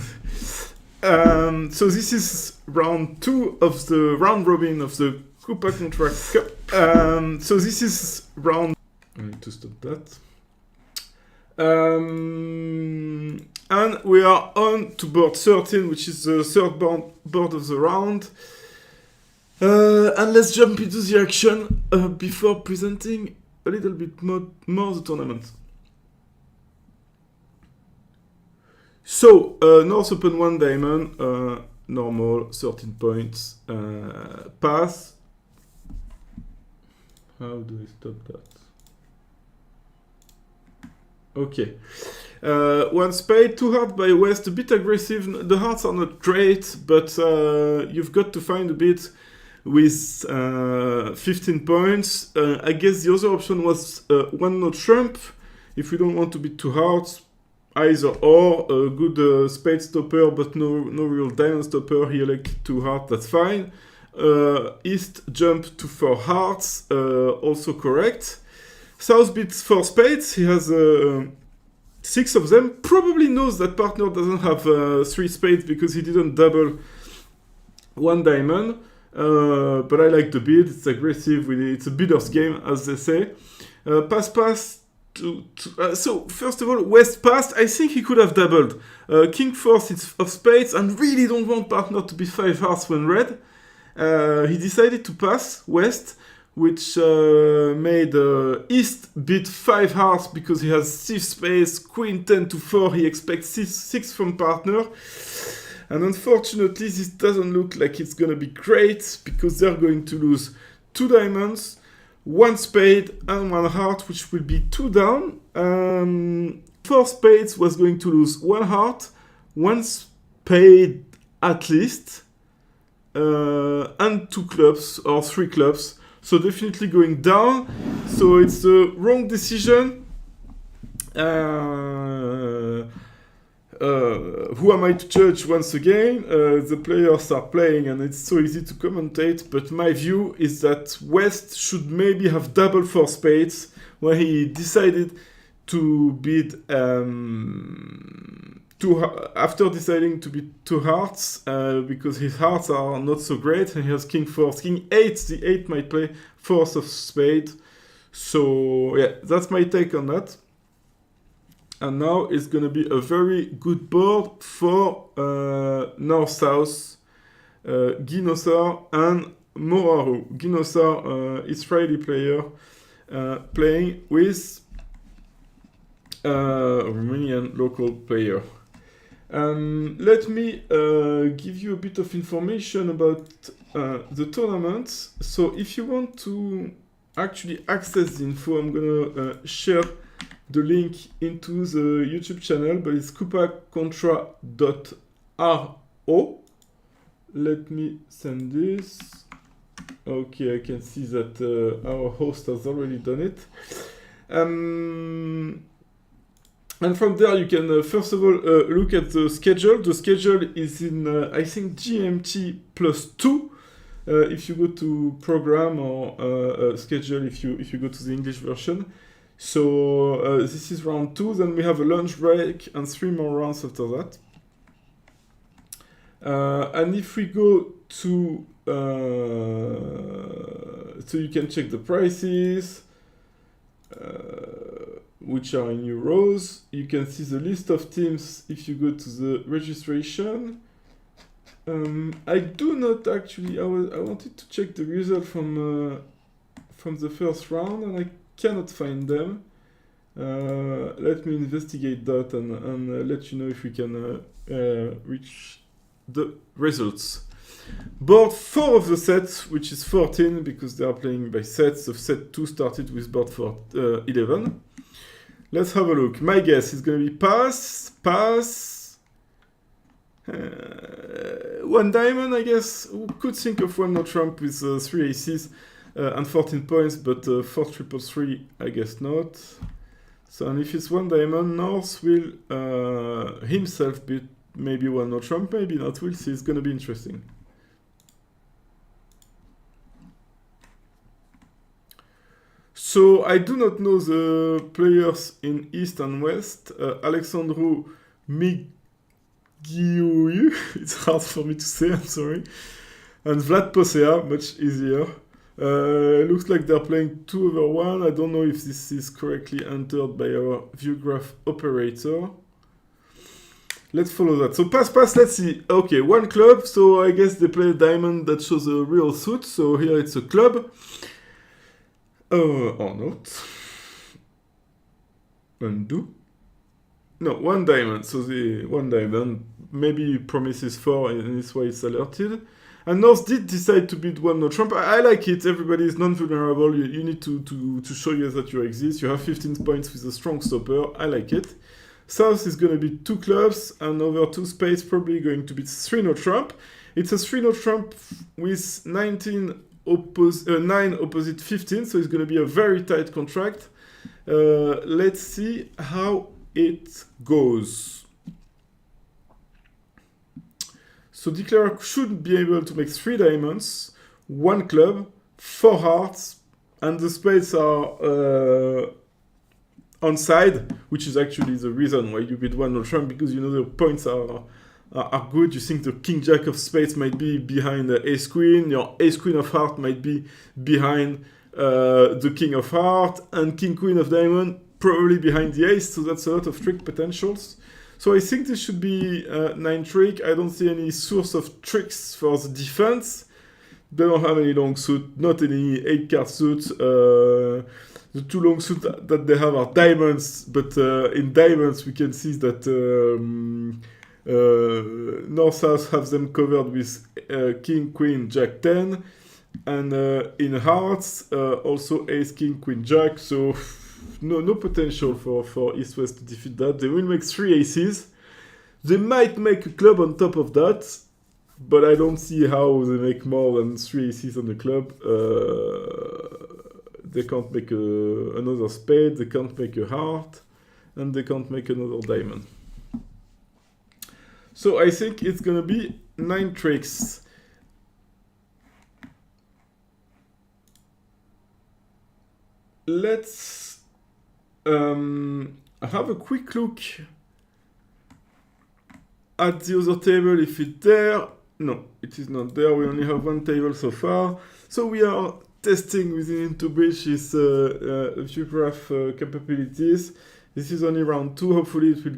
So this is round 2 of the round robin of the Cupa Contra Cup. So this is round. I need to stop that. And we are on to board 13, which is the third board of the round. And let's jump into the action before presenting a little bit more the tournament. So, North Open 1 Diamond, normal, 13 points, pass. How do I stop that? Okay. 1 spade, 2 hearts by West, a bit aggressive. The hearts are not great, but you've got to find a bit with 15 points. I guess the other option was 1 no trump. If we don't want to beat 2 hearts, either or, a good spade stopper, but no real diamond stopper. He elected 2 hearts, that's fine. East jump to 4 hearts, also correct. South beats 4 spades. He has 6 of them. Probably knows that partner doesn't have 3 spades because he didn't double 1 diamond. But I like the bid. It's aggressive. It's a bidder's game, as they say. Pass. So first of all, West passed. I think he could have doubled. King 4 of spades and really don't want partner to be 5 hearts when red. He decided to pass West, which made East beat 5 hearts because he has 6 spades, Queen 10 to 4. He expects 6 from partner. And unfortunately, this doesn't look like it's gonna be great because they're going to lose 2 diamonds, 1 spade, and 1 heart, which will be 2 down. 4 spades was going to lose 1 heart, 1 spade at least, and 2 clubs or 3 clubs. So definitely going down. So it's the wrong decision. Who am I to judge once again? The players are playing and it's so easy to commentate, but my view is that West should maybe have double 4 spades when he decided to bid after deciding to bid 2 hearts because his hearts are not so great and he has King 4, King 8, the 8 might play 4th of spade. So yeah, that's my take on that. And now it's going to be a very good board for North-South, Guinosar and Moraru. Guinosar, Israeli player, playing with Romanian local player. Let me give you a bit of information about the tournament. So if you want to actually access the info, I'm going to share the link into the YouTube channel, but it's cupacontra.ro. Let me send this. Okay, I can see that our host has already done it. And from there, you can first of all look at the schedule. The schedule is in, I think, GMT +2. If you go to program or schedule, if you go to the English version. So this is round 2, then we have a lunch break and 3 more rounds after that. And if we go to... so you can check the prices, which are in euros. You can see the list of teams if you go to the registration. I do not actually... I wanted to check the result from the first round, and I cannot find them. Let me investigate that and let you know if we can reach the results. Board 4 of the set, which is 14 because they are playing by sets. The set 2 started with board 11. Let's have a look. My guess is going to be pass. 1 diamond, I guess. Who could think of 1 no trump with 3 aces? And 14 points, but 4 triple 3, I guess not. So, and if it's 1 diamond, North will himself beat maybe 1 no trump, maybe not. We'll see. It's going to be interesting. So I do not know the players in East and West. Alexandru Migiu. It's hard for me to say, I'm sorry. And Vlad Posea, much easier. Looks like they're playing 2/1. I don't know if this is correctly entered by our view graph operator. Let's follow that. So pass, let's see. Okay, one club. So I guess they play a diamond that shows a real suit. So here it's a club. Or not. Undo. No, one diamond. So the one diamond maybe promises 4 and this way it's alerted. And North did decide to beat one no trump. I like it. Everybody is non-vulnerable. You need to show you that you exist. You have 15 points with a strong stopper. I like it. South is going to be 2 clubs and over 2 spades probably going to be 3 no trump. It's a 3 no trump with 9 opposite 15, so it's going to be a very tight contract. Let's see how it goes. So declarer should be able to make 3 diamonds, 1 club, 4 hearts, and the spades are on side, which is actually the reason why you beat one no trump, because you know the points are good. You think the king jack of spades might be behind the ace queen, your ace queen of heart might be behind the king of heart, and king queen of diamond probably behind the ace, so that's a lot of trick potentials. So I think this should be 9 trick. I don't see any source of tricks for the defense. They don't have any long suit, not any 8 card suit. The 2 long suits that they have are diamonds, but in diamonds we can see that North-South have them covered with King, Queen, Jack 10, and in hearts also Ace, King, Queen, Jack. So no potential for East-West to defeat that. They will make 3 aces. They might make a club on top of that, but I don't see how they make more than 3 aces on the club. They can't make another spade, they can't make a heart, and they can't make another diamond. So I think it's gonna be 9 tricks. Let's have a quick look at the other table if it's there. No, it is not there. We only have 1 table so far. So we are testing within IntoBridge his view graph capabilities. This is only round 2. Hopefully it will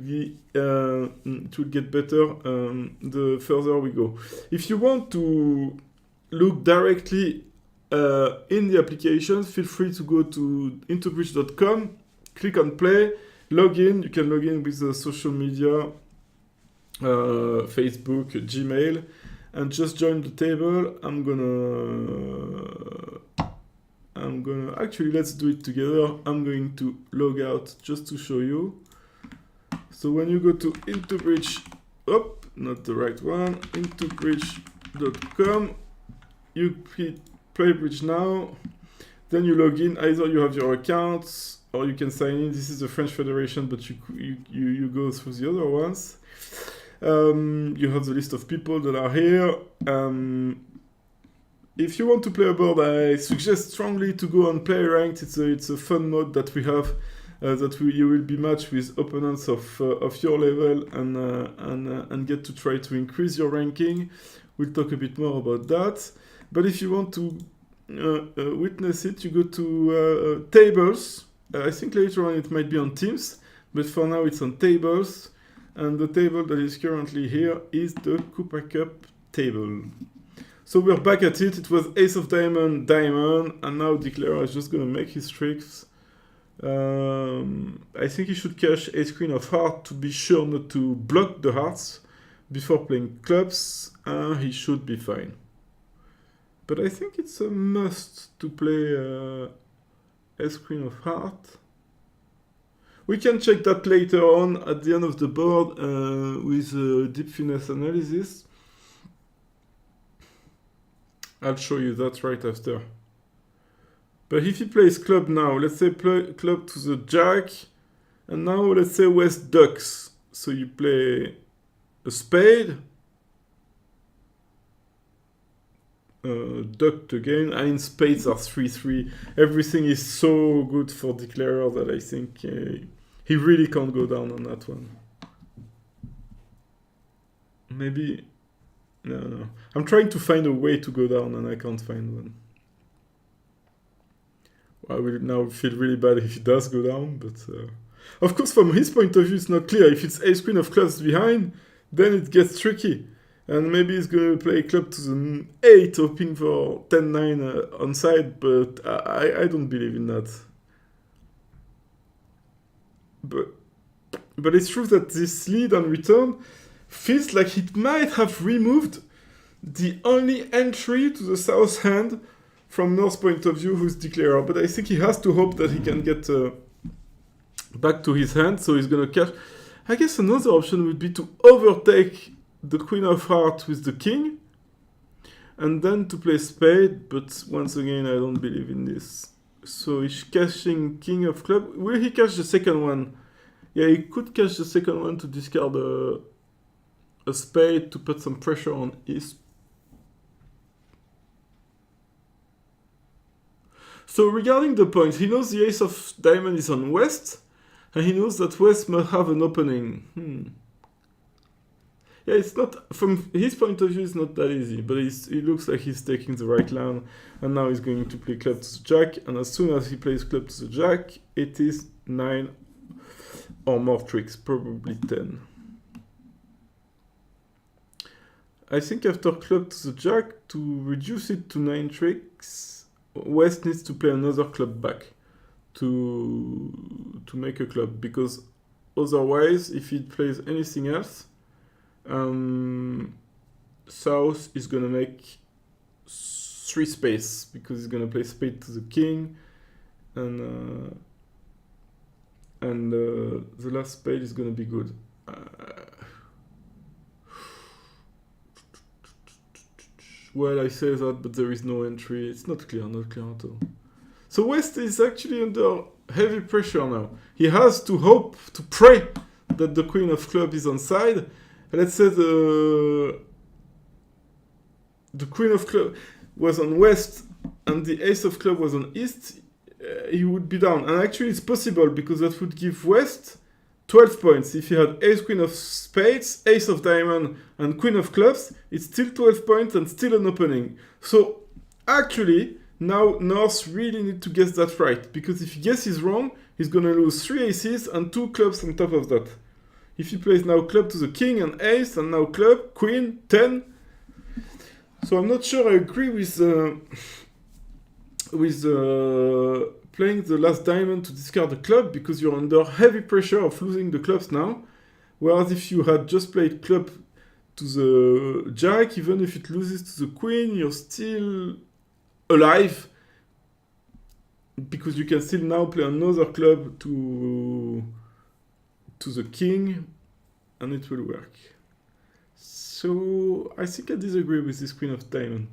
get better the further we go. If you want to look directly in the application, feel free to go to intobridge.com, click on play, log in. You can log in with the social media, Facebook, Gmail, and just join the table. I'm gonna actually, let's do it together. I'm going to log out just to show you. So when you go to IntoBridge, not the right one, intobridge.com, you hit play bridge now, then you log in. Either you have your accounts or you can sign in. This is the French Federation, but you go through the other ones. You have the list of people that are here. If you want to play a board, I suggest strongly to go on Play Ranked. It's a fun mode that we have, you will be matched with opponents of your level and get to try to increase your ranking. We'll talk a bit more about that. But if you want to witness it, you go to tables. I think later on it might be on Teams, but for now it's on tables. And the table that is currently here is the Cupa Cup table. So we're back at it. It was Ace of Diamond, Diamond, and now Declarer is just going to make his tricks. I think he should cash Ace Queen of Heart to be sure not to block the hearts before playing clubs. He should be fine. But I think it's a must to play Ace Queen of Heart. We can check that later on at the end of the board with deep finesse analysis. I'll show you that right after. But if he plays club now, let's say play club to the jack, and now let's say West ducks. So you play a spade, ducked again. I mean, spades are 3-3. Everything is so good for Declarer that I think he really can't go down on that one. maybe... No. I'm trying to find a way to go down and I can't find one. I will now feel really bad if he does go down, but... Of course, from his point of view, it's not clear. If it's ace queen of clubs behind, then it gets tricky. And maybe he's going to play club to the 8, hoping for 10-9 on side, but I don't believe in that. But it's true that this lead on return feels like it might have removed the only entry to the south hand from North's point of view, who's declarer. But I think he has to hope that he can get back to his hand, so he's going to cash. I guess another option would be to overtake the queen of hearts with the king, and then to play spade, but once again, I don't believe in this. So he's cashing king of club. Will he cash the second one? Yeah, he could cash the second one to discard a spade to put some pressure on his. So regarding the point, he knows the ace of diamond is on west, and he knows that west must have an opening. Yeah, it's not, from his point of view, it's not that easy, but it looks like he's taking the right line, and now he's going to play club to the jack, and as soon as he plays club to the jack, it is 9 or more tricks, probably 10. I think after club to the jack, to reduce it to 9 tricks, West needs to play another club back to make a club, because otherwise, if he plays anything else, South is gonna make 3 spades, because he's gonna play spade to the king, and the last spade is gonna be good. Well, I say that, but there is no entry. It's not clear at all. So West is actually under heavy pressure now. He has to hope, to pray that the queen of club is on side. Let's say the queen of club was on west and the ace of club was on east, he would be down. And actually it's possible, because that would give West 12 points. If he had ace queen of spades, ace of diamond, and queen of clubs, it's still 12 points and still an opening. So actually, now North really need to guess that right, because if he guesses wrong, he's gonna lose 3 aces and 2 clubs on top of that. If he plays now club to the king and ace, and now club, queen, 10. So I'm not sure I agree with playing the last diamond to discard the club, because you're under heavy pressure of losing the clubs now. Whereas if you had just played club to the jack, even if it loses to the queen, you're still alive, because you can still now play another club to the king, and it will work. So I think I disagree with this queen of diamond.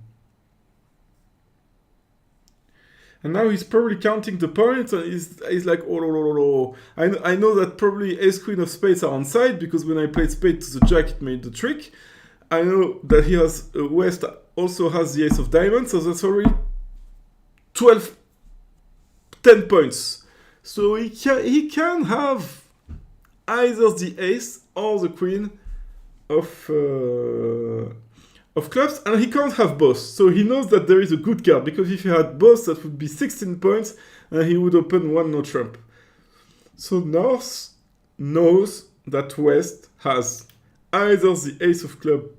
And now he's probably counting the points, and he's like, oh. I know that probably ace queen of spades are on side, because when I played spade to the jack, it made the trick. I know that he has West also has the ace of diamonds, so that's already 10 points. So he can have either the ace or the queen of clubs, and he can't have both. So he knows that there is a good card, because if he had both, that would be 16 points, and he would open 1 no trump. So North knows that West has either the ace of club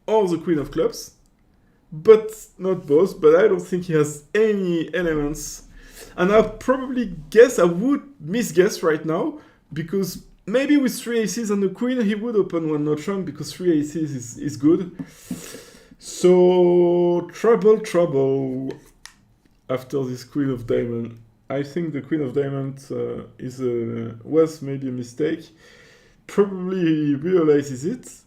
or the queen of clubs, but not both. But I don't think he has any elements. And I probably guess, I would misguess right now, because maybe with 3 aces and the queen, he would open 1 no trump, because 3 aces is good. So, trouble after this queen of diamond. I think the queen of diamond was maybe a mistake. Probably he realizes it,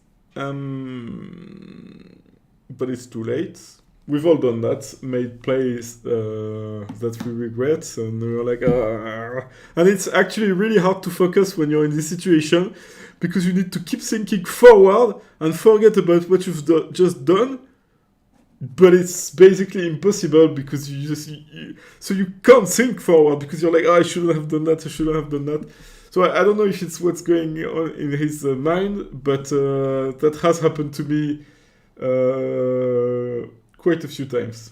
but it's too late. We've all done that, made plays that we regret, and we're like, and it's actually really hard to focus when you're in this situation, because you need to keep thinking forward and forget about what you've just done. But it's basically impossible, because so you can't think forward, because you're like, I shouldn't have done that, So I don't know if it's what's going on in his mind, but that has happened to me quite a few times.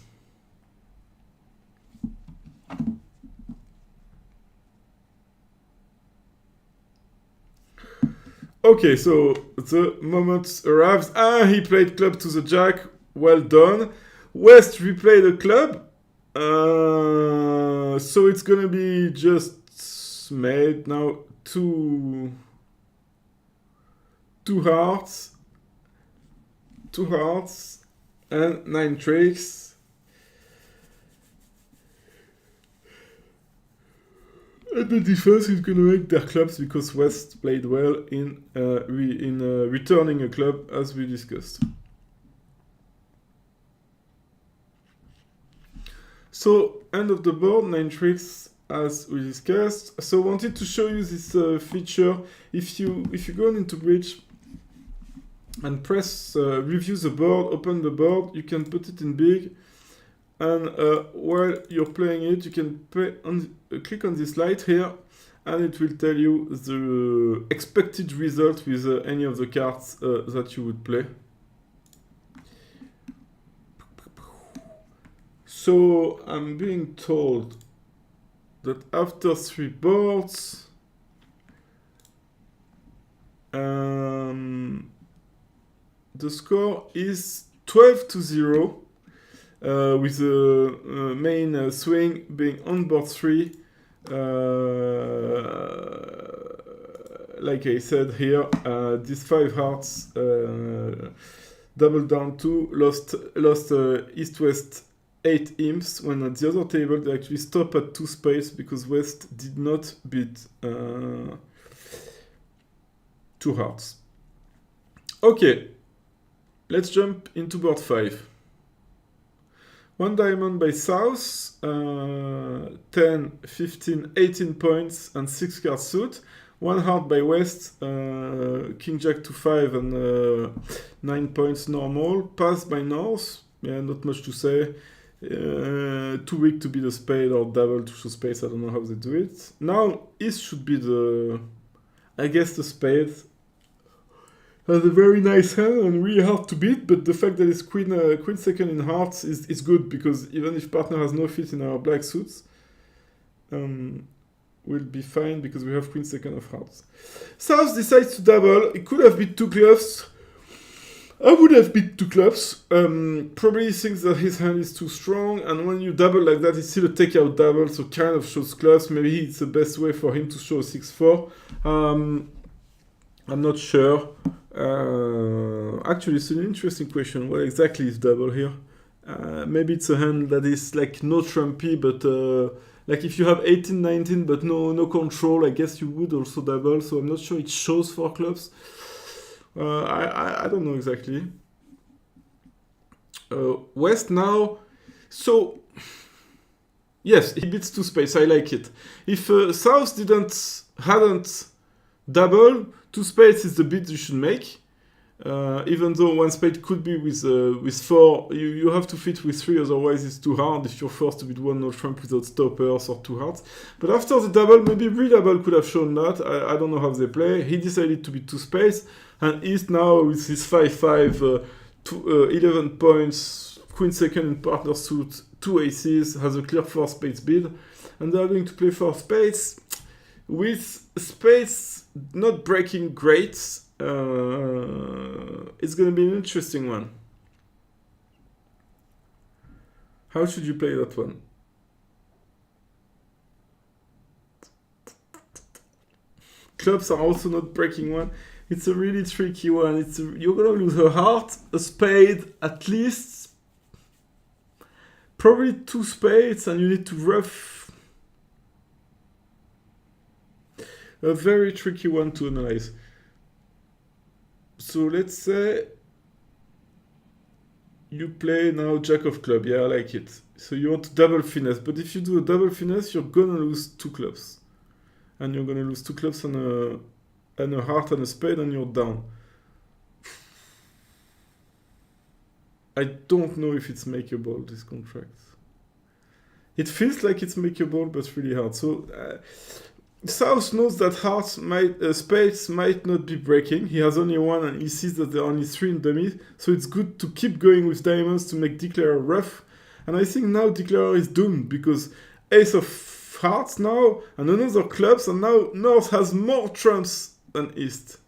Okay, so the moment arrives. He played club to the jack. Well done. West replayed a club. So it's gonna be just made now two hearts, and 9 tricks. And the defense is gonna make their clubs because West played well in returning a club as we discussed. So end of the board, 9 tricks as we discussed. So wanted to show you this feature. If you go into bridge and press review the board, open the board, you can put it in big. And while you're playing it, you can click on this light here, and it will tell you the expected result with any of the cards that you would play. So I'm being told that after 3 boards, the score is 12-0. With the main swing being on board 3. Like I said here, these 5 hearts doubled down 2, lost East-West 8 imps, when at the other table they actually stop at 2 spades because West did not beat 2 hearts. Okay, let's jump into board 5. 1 diamond by South, 10, 15, 18 points and 6 cards suit. 1 heart by West, King Jack to 5 and 9 points normal. Pass by North, yeah, not much to say. Too weak to be the spade or double to show spades, I don't know how they do it. Now East should be the spade. Has a very nice hand and really hard to beat, but the fact that it's queen second in hearts is good, because even if partner has no fit in our black suits, we'll be fine because we have queen second of hearts. South decides to double. It could have beat 2 clubs. I would have beat 2 clubs. Probably thinks that his hand is too strong, and when you double like that, it's still a takeout double, so kind of shows clubs. Maybe it's the best way for him to show a 6-4. I'm not sure. Actually, it's an interesting question. What exactly is double here? Maybe it's a hand that is like no trumpy, but like if you have 18, 19, but no control, I guess you would also double. So I'm not sure it shows 4 clubs. I don't know exactly. West now. So yes, he beats 2 spades. I like it. If South hadn't double, 2 spades is the bid you should make. Even though 1 spade could be with 4, you have to fit with 3, otherwise it's too hard if you're forced to beat 1 no trump without stoppers or 2 hearts. But after the double, maybe re-double could have shown that. I don't know how they play. He decided to beat 2 spades, and East now with his 5-5, 11 points, queen second in partner suit, 2 aces, has a clear 4 spades bid, and they are going to play 4 spades with spades not breaking great. It's going to be an interesting one. How should you play that one? Clubs are also not breaking one. It's a really tricky one. You're going to lose a heart, a spade, at least. Probably 2 spades, and you need to rough. A very tricky one to analyze. So let's say you play now Jack of club. Yeah, I like it. So you want to double finesse, but if you do a double finesse, you're gonna lose 2 clubs, and you're gonna lose 2 clubs and a heart and a spade, and you're down. I don't know if it's makeable, this contract. It feels like it's makeable, but really hard. So South knows that spades might not be breaking. He has only one and he sees that there are only three in dummies. So it's good to keep going with diamonds to make Declarer rough. And I think now Declarer is doomed because ace of hearts now and another clubs, and now North has more trumps than East.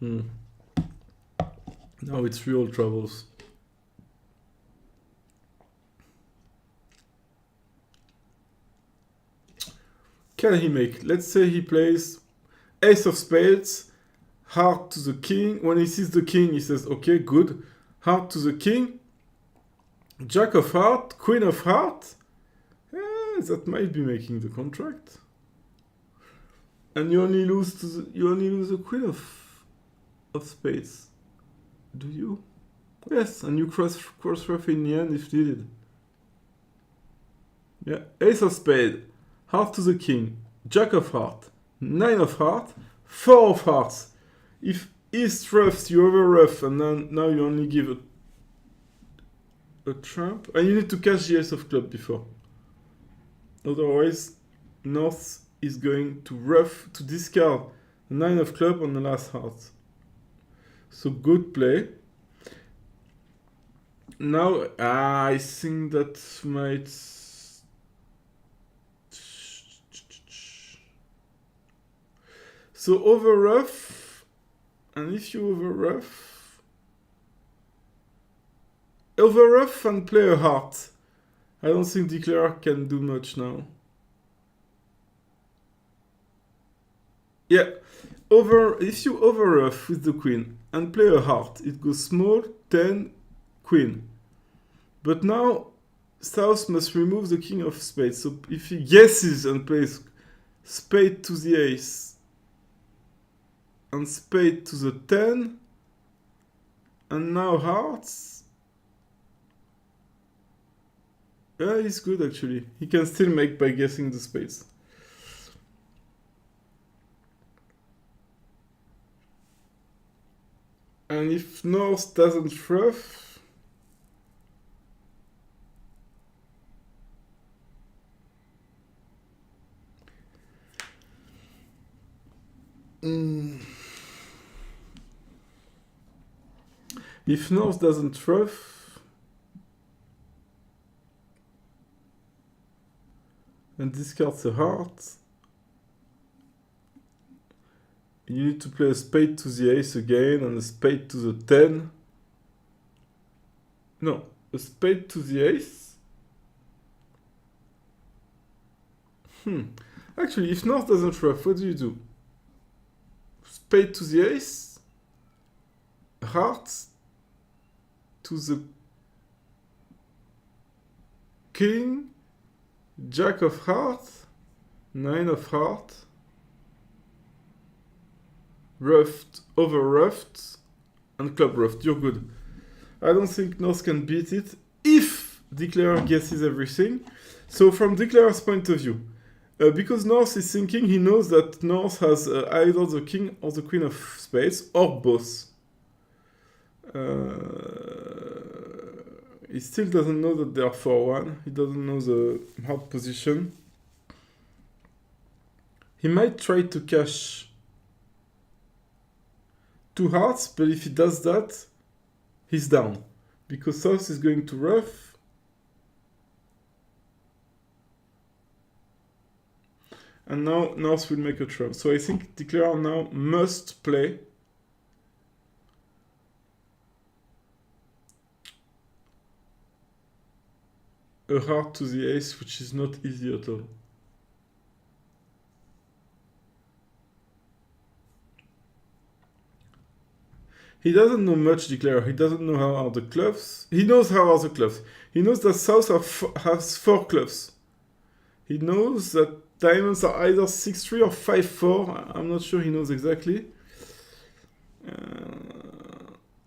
Now it's real troubles. Can he make? Let's say he plays ace of spades, heart to the king. When he sees the king, he says, okay, good. Heart to the king, jack of heart, queen of heart. That might be making the contract. And you only lose the queen of spades. Do you? Yes, and you cross rough in the end if needed. Yeah, ace of spade, heart to the king, jack of heart, nine of heart, four of hearts. If East roughs, you over rough, and then now you only give a trump, and you need to catch the ace of club before. Otherwise, North is going to discard the nine of club on the last heart. So good play. Now I think that might. So over rough, and if you over rough and play a heart. I don't think Declarer can do much now. Yeah, if you over rough with the queen and play a heart, it goes small, 10, queen. But now South must remove the king of spades. So if he guesses and plays spade to the ace and spade to the 10, and now hearts. Yeah, he's good actually. He can still make by guessing the spades. And if North doesn't rough, if North doesn't rough, and discards a heart, you need to play a spade to the ace again and a spade to the 10. No, a spade to the ace. Actually, if North doesn't rough, what do you do? Spade to the ace, heart to the king, jack of heart, nine of heart, roughed, over roughed, and club roughed. You're good. I don't think North can beat it if Declarer guesses everything. So from Declarer's point of view, because North is thinking, he knows that North has either the king or the queen of spades, or both. He still doesn't know that they are 4-1. He doesn't know the hard position. He might try to cash 2 hearts, but if he does that, he's down. Because South is going to rough. And now North will make a trump. So I think Declarer now must play a heart to the ace, which is not easy at all. He doesn't know much, Declarer. He doesn't know how are the clubs. He knows how are the clubs. He knows that South has 4 clubs. He knows that diamonds are either 6-3 or 5-4. I'm not sure he knows exactly.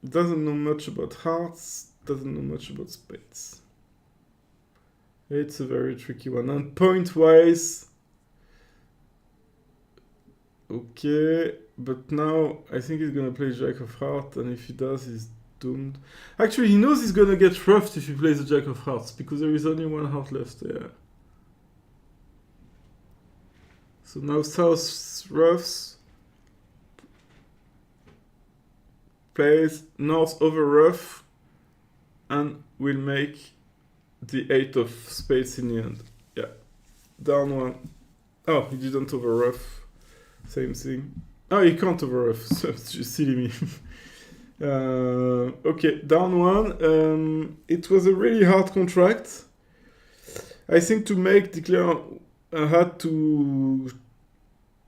Doesn't know much about hearts. Doesn't know much about spades. It's a very tricky one. And point-wise, okay, but now I think he's gonna play Jack of Heart, and if he does, he's doomed. Actually, he knows he's gonna get roughed if he plays the Jack of Hearts, because there is only one heart left, yeah. So now South roughs, plays North over rough, and will make the 8 of spades in the end. Yeah. Down one. Oh, he didn't over rough. Same thing. Oh, he can't over rough. So it's just silly me. Okay, down one. It was a really hard contract. I think to make declare I had to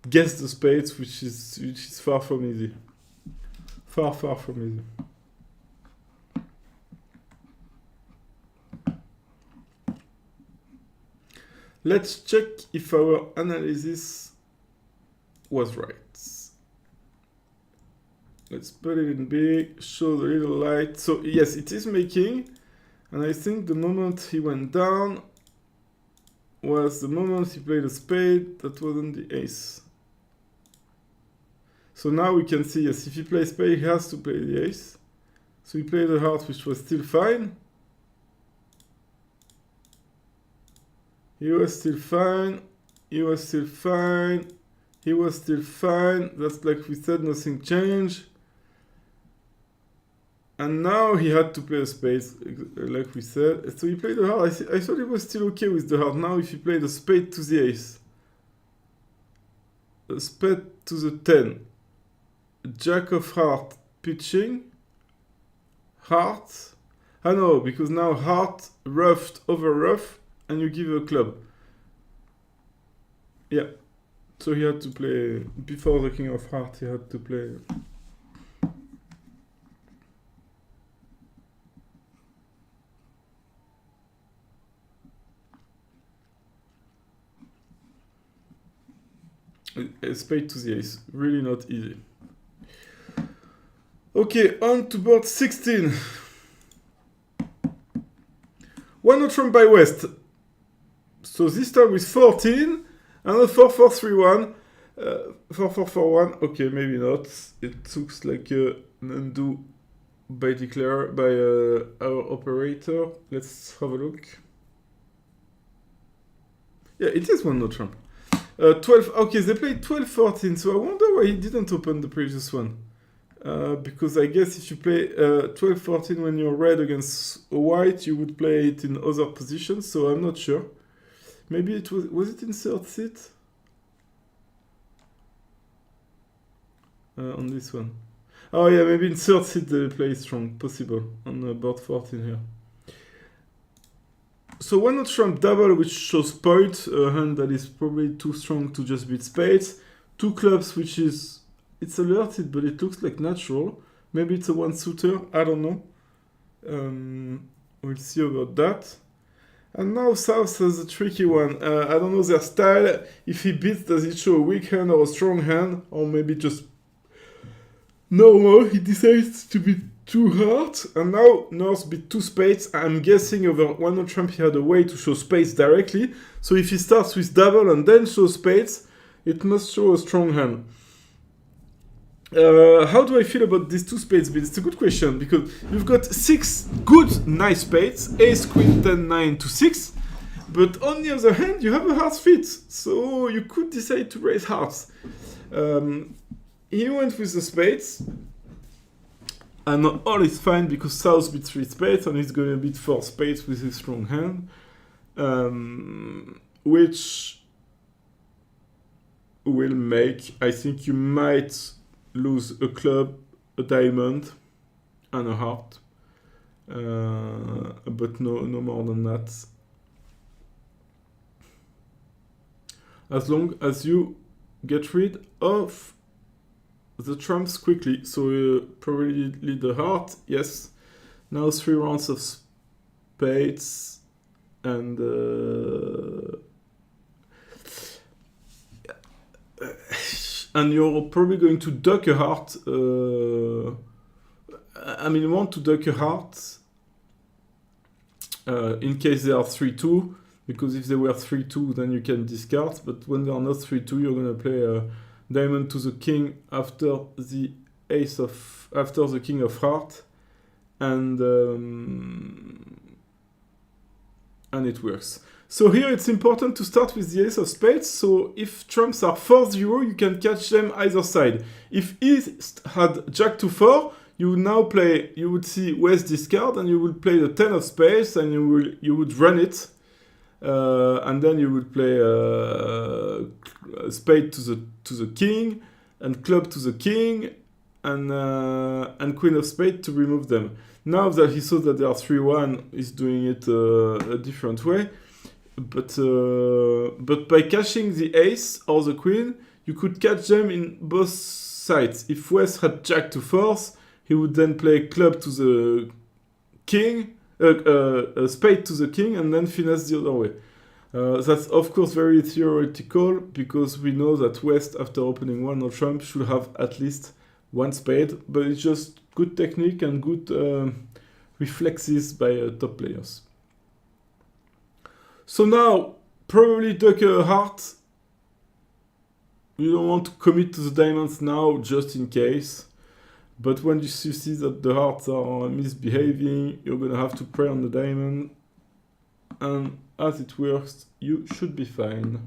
guess the spades, which is far from easy. Far from easy. Let's check if our analysis was right. Let's put it in big, show the little light. So yes, it is making, and I think the moment he went down was the moment he played a spade that wasn't the ace. So now we can see, yes, if he plays spade, he has to play the ace. So he played a heart, which was still fine. He was still fine. He was still fine. He was still fine. That's like we said, nothing changed. And now he had to play a spade, like we said. So he played a heart. I thought he was still okay with the heart. Now if he played a spade to the ace, a spade to the 10, Jack of heart pitching, heart. I know, because now heart roughed over rough, and you give a club. Yeah. So he had to play, before the king of heart, he had to play. A spade to the ace. Really not easy. Okay, on to board 16. One not trump by West. So this time with 14. And a 4-4-3-1. 4-4-4-1. Okay, maybe not. It looks like an undo by declare by our operator. Let's have a look. Yeah, it is one no trump. 12. Okay, they played 12-14. So I wonder why he didn't open the previous one. Because I guess if you play 12-14 when you're red against a white, you would play it in other positions. So I'm not sure. Maybe it was it in third seat? On this one. Oh yeah, maybe in third seat they play strong. Possible. On board 14 here. So one not trump double, which shows point. A hand that is probably too strong to just beat spades. Two clubs, which is... It's alerted, but it looks like natural. Maybe it's a one-suitor. I don't know. We'll see about that. And now South has a tricky one. I don't know their style. If he beats, does it show a weak hand or a strong hand? Or maybe just normal. He decides to beat two hearts. And now North beat two spades. I'm guessing over one no trump he had a way to show spades directly. So if he starts with double and then shows spades, it must show a strong hand. How do I feel about these two spades beats? It's a good question, because you've got 6 good, nice spades, ace, queen, 10, 9 to 6, but on the other hand, you have a heart fit, so you could decide to raise hearts. He went with the spades, and all is fine because South beat 3 spades, and he's gonna beat 4 spades with his strong hand, which will make, I think you might lose a club, a diamond, and a heart. But no more than that. As long as you get rid of the trumps quickly. So probably lead the heart, yes. Now 3 rounds of spades, and and you're probably going to duck a heart. I mean, you want to duck a heart in case they are 3-2, because if they were 3-2, then you can discard. But when they are not 3-2, you're gonna play a diamond to the king after the king of heart, and it works. So here it's important to start with the ace of spades. So if trumps are 4-0, you can catch them either side. If East had jack to 4, you would now play. You would see West discard, and you would play the 10 of spades, and you would run it, and then you would play a spade to the king, and club to the king, and queen of spade to remove them. Now that he saw that they are 3-1, he's doing it a different way. But by cashing the ace or the queen, you could catch them in both sides. If West had jack to 4s, he would then play club to the king, a spade to the king, and then finesse the other way. That's of course very theoretical, because we know that West, after opening one or trump, should have at least one spade, but it's just good technique and good reflexes by top players. So now, probably duck a heart. You don't want to commit to the diamonds now, just in case. But when you see that the hearts are misbehaving, you're gonna have to pray on the diamond. And as it works, you should be fine.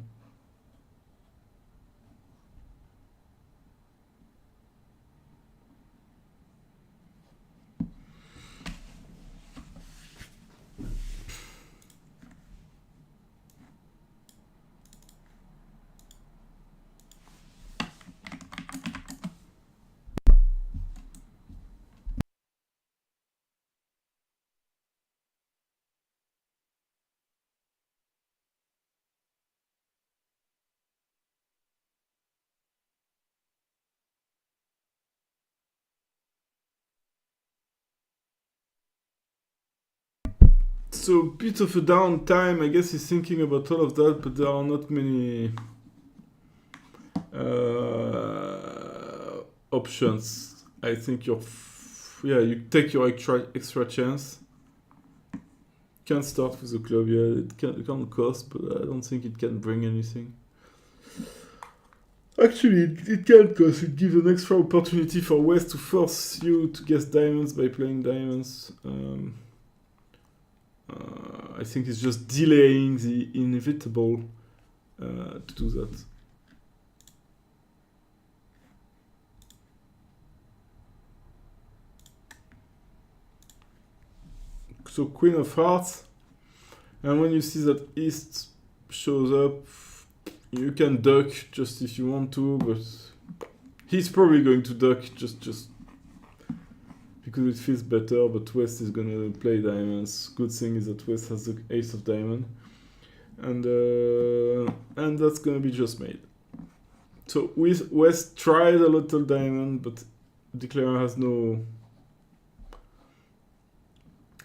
So, bit of a downtime. I guess he's thinking about all of that, but there are not many options. I think you take your extra chance. Can't start with the club, it can cost, but I don't think it can bring anything. Actually, it can cost. It gives an extra opportunity for West to force you to guess diamonds by playing diamonds. I think it's just delaying the inevitable to do that. So Queen of Hearts, and when you see that East shows up, you can duck just if you want to, but he's probably going to duck just because it feels better, but West is gonna play diamonds. Good thing is that West has the ace of diamond, and that's gonna be just made. So West tried a little diamond, but Declarer has no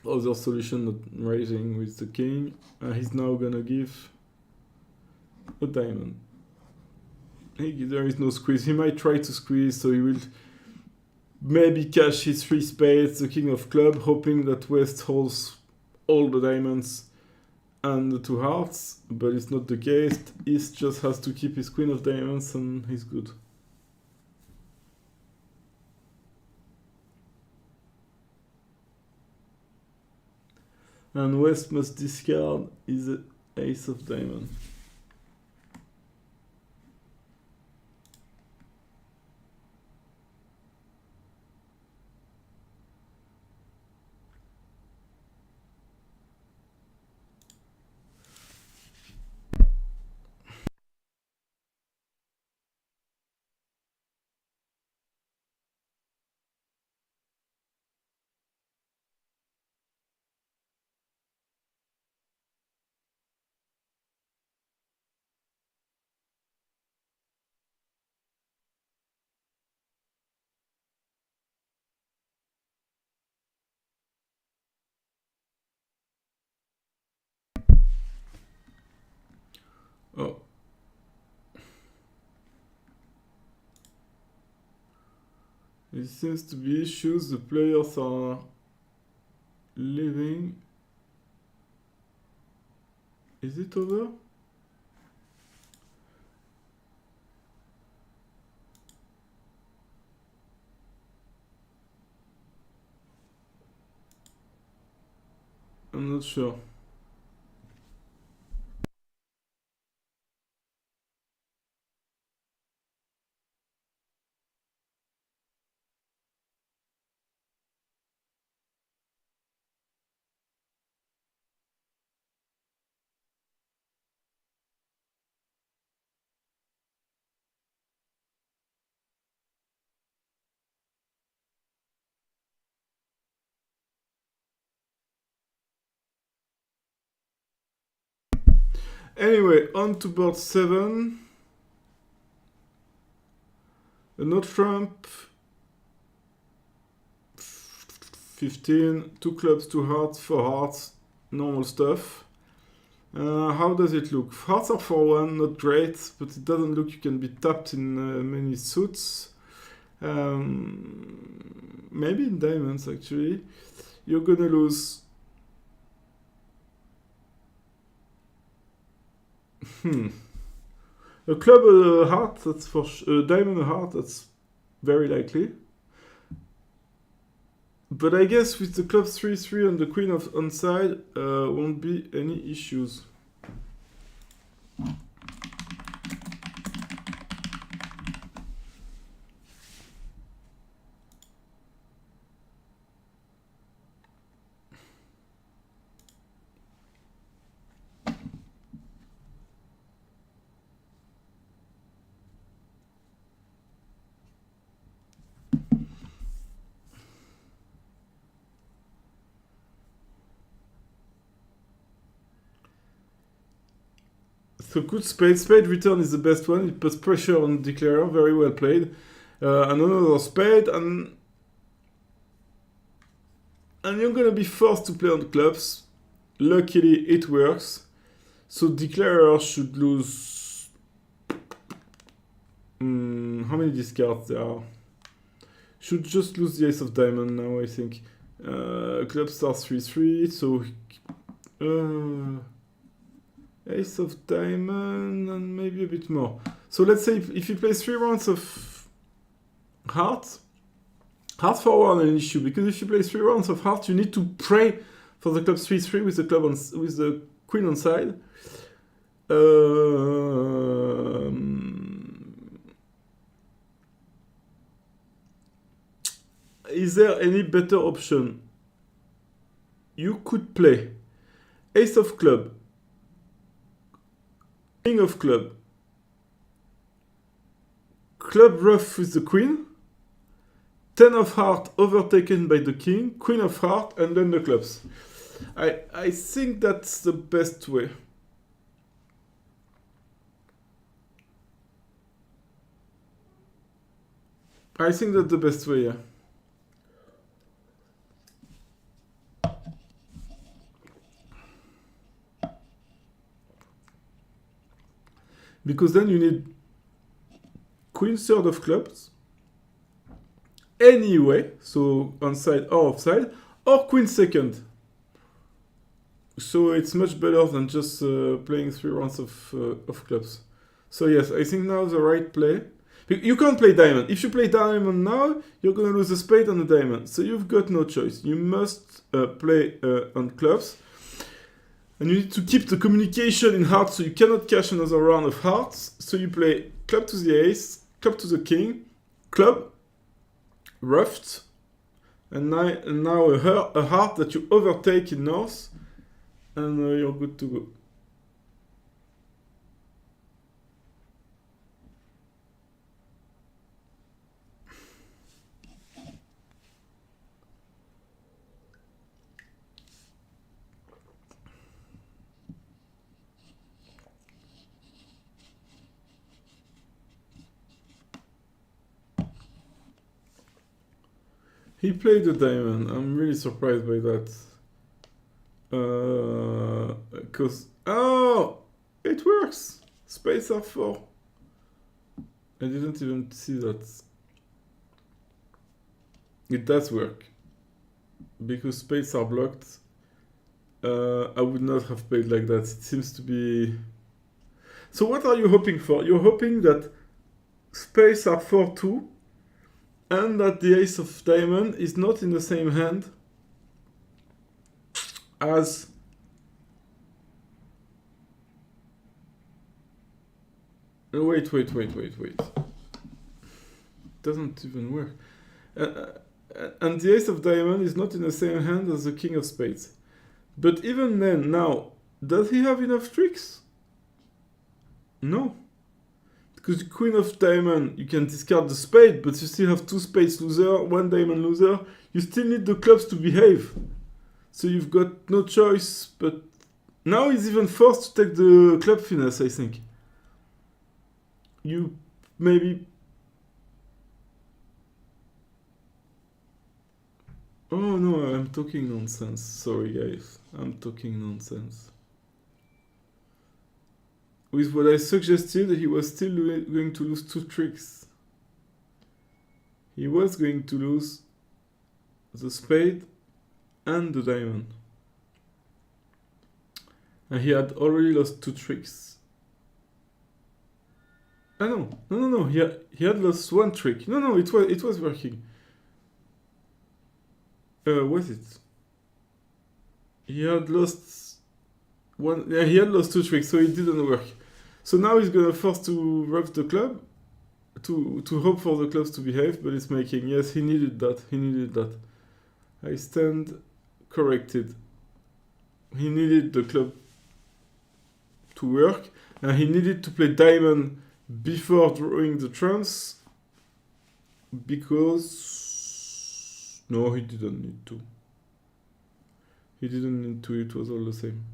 other solution than raising with the king. He's now gonna give a diamond. There is no squeeze. He might try to squeeze, so he will maybe cash his 3 spades, the king of club, hoping that West holds all the diamonds and the 2 hearts, but it's not the case. East just has to keep his queen of diamonds and he's good. And West must discard his ace of diamond. Oh. It seems to be issues. The players are leaving. Is it over? I'm not sure. Anyway, on to board 7. No trump. 15. 2 clubs, 2 hearts, 4 hearts. Normal stuff. How does it look? Hearts are 4-1, not great, but it doesn't look you can be tapped in many suits. Maybe in diamonds, actually. You're gonna lose. A club, a heart, that's for a diamond, a heart, that's very likely. But I guess with the club 3-3 and the queen of on side, won't be any issues. So good spade. Spade return is the best one. It puts pressure on declarer. Very well played. And another spade, and you're gonna be forced to play on clubs. Luckily, it works. So declarer should lose. How many discards there are? Should just lose the ace of diamond now, I think. Club starts 3-3, so ace of diamond and maybe a bit more. So let's say if you play 3 rounds of heart, heart forward an issue, because if you play 3 rounds of heart, you need to pray for the club 3-3 with the club on, with the queen on side. Is there any better option? You could play ace of club, king of club, club rough with the queen, 10 of heart overtaken by the king, queen of heart, and then the clubs. I think that's the best way. I think that's the best way, yeah. Because then you need queen third of clubs anyway, so on side or offside, or queen second. So it's much better than just playing 3 rounds of clubs. So yes, I think now the right play. You can't play diamond. If you play diamond now, you're gonna lose a spade and a diamond. So you've got no choice. You must play on clubs. And you need to keep the communication in hearts, so you cannot cash another round of hearts. So you play club to the ace, club to the king, club, ruffed, and now a heart that you overtake in north, and you're good to go. He played a diamond. I'm really surprised by that. Cause it works. Spades are 4. I didn't even see that. It does work. Because spades are blocked. I would not have played like that. It seems to be. So what are you hoping for? You're hoping that spades are 4-2. And that the ace of diamond is not in the same hand. as wait. Doesn't even work. And the ace of diamond is not in the same hand as the king of spades. But even then, now, does he have enough tricks? No. Because the queen of diamond, you can discard the spade, but you still have 2 spades loser, 1 diamond loser. You still need the clubs to behave. So you've got no choice, but now he's even forced to take the club finesse, I think. You maybe... Oh no, I'm talking nonsense. Sorry guys, I'm talking nonsense. With what I suggested, he was still going to lose 2 tricks. He was going to lose the spade and the diamond. And he had already lost 2 tricks. Ah no. He had lost 1 trick. No, it was working. Was it? He had lost 1. Yeah, he had lost 2 tricks, so it didn't work. So now he's gonna force to rough the club to hope for the clubs to behave, but it's making. Yes, he needed that. I stand corrected. He needed the club to work, and he needed to play diamond before drawing the trumps, because no, he didn't need to. He didn't need to, it was all the same.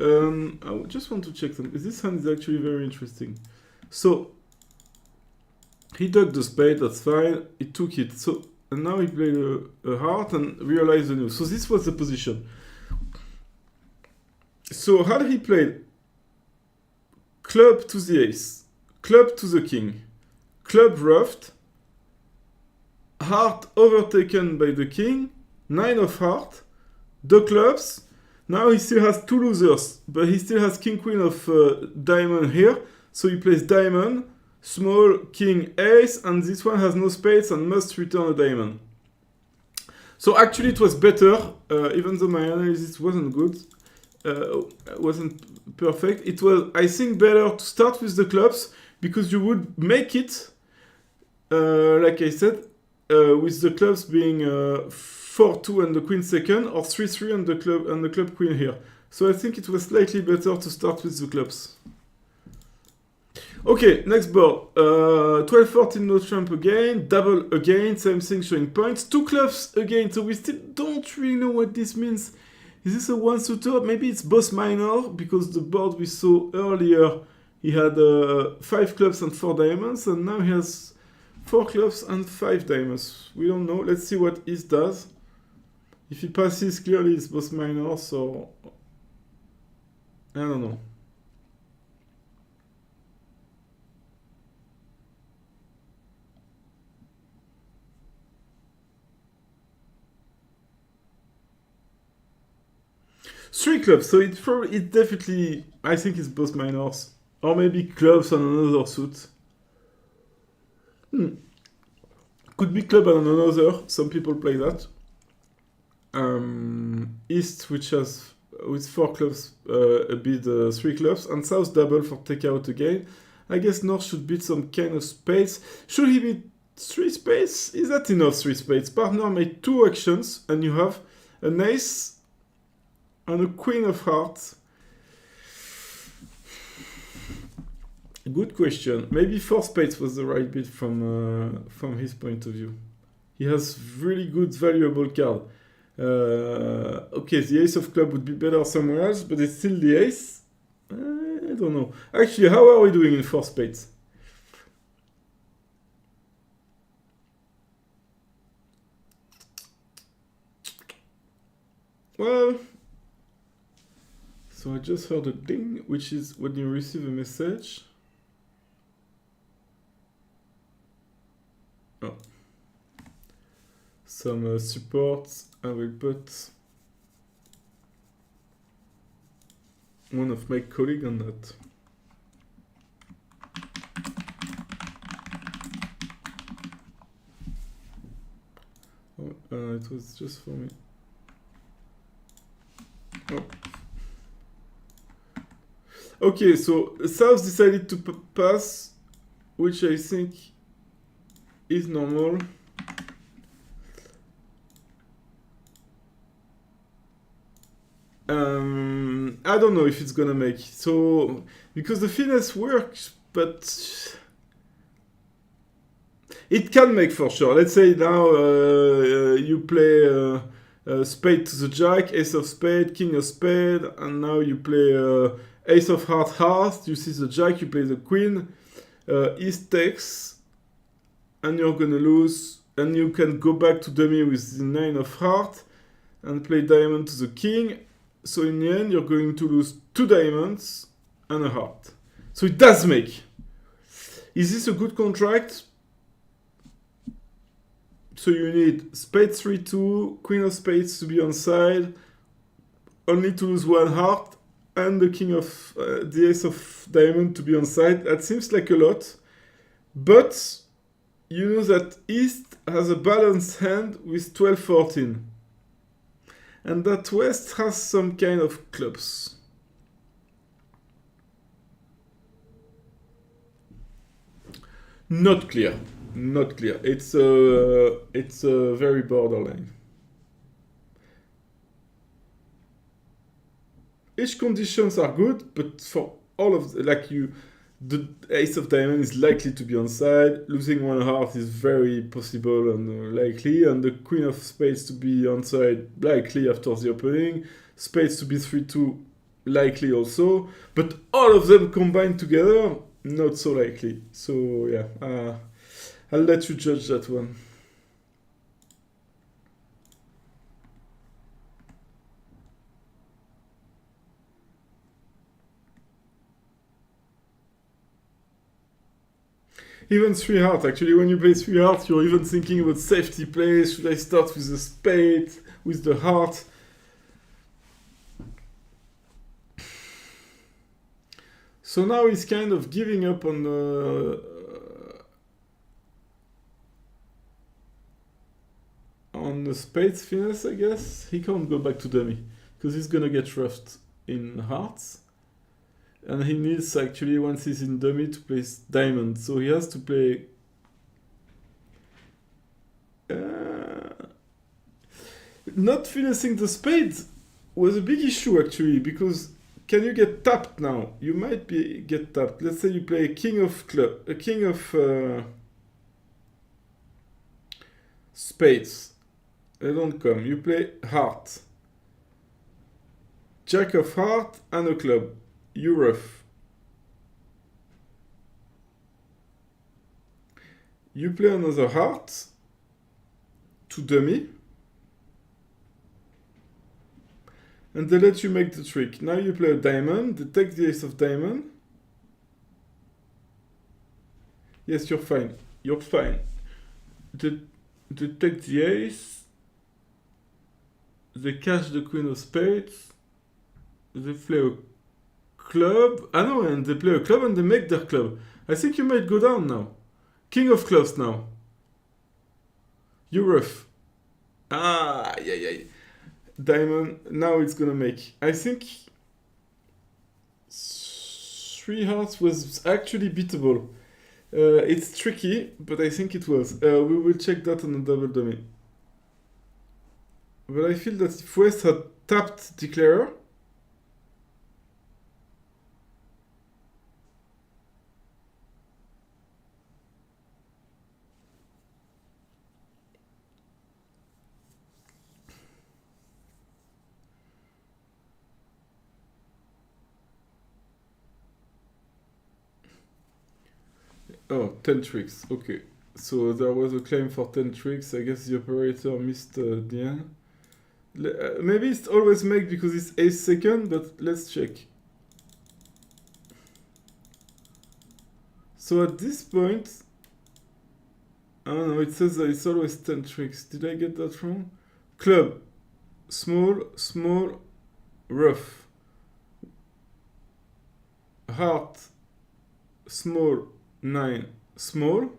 I just want to check something. This hand is actually very interesting. So, he dug the spade, that's fine, he took it. So, and now he played a heart and realized the news. So this was the position. So had he played club to the ace, club to the king, club roughed, heart overtaken by the king, 9 of heart, the clubs. Now he still has 2 losers, but he still has king queen of diamond here. So he plays diamond, small, king, ace, and this one has no spades and must return a diamond. So actually it was better, even though my analysis wasn't good, wasn't perfect. It was, I think, better to start with the clubs, because you would make it, like I said, with the clubs being 4-2 and the queen second, or 3-3 and the club queen here. So I think it was slightly better to start with the clubs. Okay, next board. 12-14 no trump again, double again, same thing showing points. 2 clubs again, so we still don't really know what this means. Is this a 1 suitor? Maybe it's boss minor, because the board we saw earlier, he had 5 clubs and 4 diamonds, and now he has 4 clubs and 5 diamonds. We don't know. Let's see what Is does. If he passes, clearly it's boss minor, so I don't know. Three clubs, so it definitely, I think it's both minors. Or maybe clubs on another suit. Could be club on another, some people play that. East, which has, with 4 clubs, a bid 3 clubs, and South double for takeout again. I guess North should beat some kind of spades. Should he beat 3 spades? Is that enough 3 spades? Partner made 2 actions, and you have an ace and a queen of hearts. Good question. Maybe 4 spades was the right bid from his point of view. He has really good, valuable card. Okay, the ace of club would be better somewhere else, but it's still the ace. I don't know. Actually, how are we doing in 4 spades? Well, so I just heard a ding, which is when you receive a message. Oh. Some support. I will put one of my colleagues on that. It was just for me. Oh. Okay, so South decided to pass, which I think is normal. I don't know if it's gonna make. So, because the finesse works, but it can make for sure. Let's say now you play spade to the jack, ace of spade, king of spade, and now you play ace of heart, heart. You see the jack, you play the queen. East takes, and you're gonna lose. And you can go back to dummy with the nine of heart and play diamond to the king. So in the end, you're going to lose 2 diamonds and a heart. So it does make. Is this a good contract? So you need spade 3-2, queen of spades to be on side, only to lose 1 heart, and the king of the ace of diamond to be on side. That seems like a lot, but you know that East has a balanced hand with 12-14, and that West has some kind of clubs. Not clear. Not clear. It's very borderline. Each conditions are good, but for all of the ace of diamond is likely to be on side. Losing 1 heart is very possible and likely, and the queen of spades to be on side likely after the opening. Spades to be 3-2 likely also, but all of them combined together not so likely. So yeah. I'll let you judge that one. Even 3 heart, actually, when you play 3 heart, you're even thinking about safety plays. Should I start with the spade, with the heart? So now he's kind of giving up on the spades finesse, I guess. He can't go back to dummy because he's gonna get roughed in hearts, and he needs actually, once he's in dummy, to play diamond. So he has to play not finessing the spades was a big issue actually, because can you get tapped now? You might get tapped. Let's say you play a king of spades. They don't come. You play heart. Jack of heart and a club. You rough. You play another heart to dummy. And they let you make the trick. Now you play a diamond. They take the ace of diamond. Yes, you're fine. You're fine. They take the ace. They catch the queen of spades. They play a club. Ah no, and they play a club and they make their club. I think you might go down now. King of clubs now. You rough. Ah, yeah. Diamond. Now it's gonna make. I think 3 hearts was actually beatable. It's tricky, but I think it was. We will check that on a double dummy. But I feel that if West had tapped Declarer, oh, 10 tricks. Okay. So there was a claim for 10 tricks. I guess the operator missed the end. Maybe it's always make because it's ace second, but let's check. So at this point, I don't know, it says that it's always 10 tricks. Did I get that wrong? Club. Small, rough. Heart. Small, 9, small.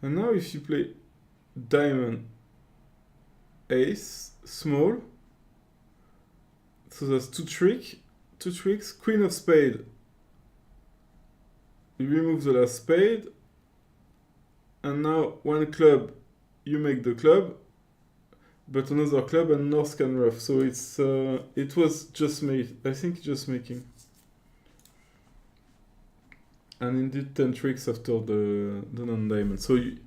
And now if you play diamond, ace, small, so that's two tricks, queen of spade, you remove the last spade, and now one club, you make the club, but another club and North can rough. So it's it was just made, I think just making. And indeed 10 tricks after the non-diamond. So you,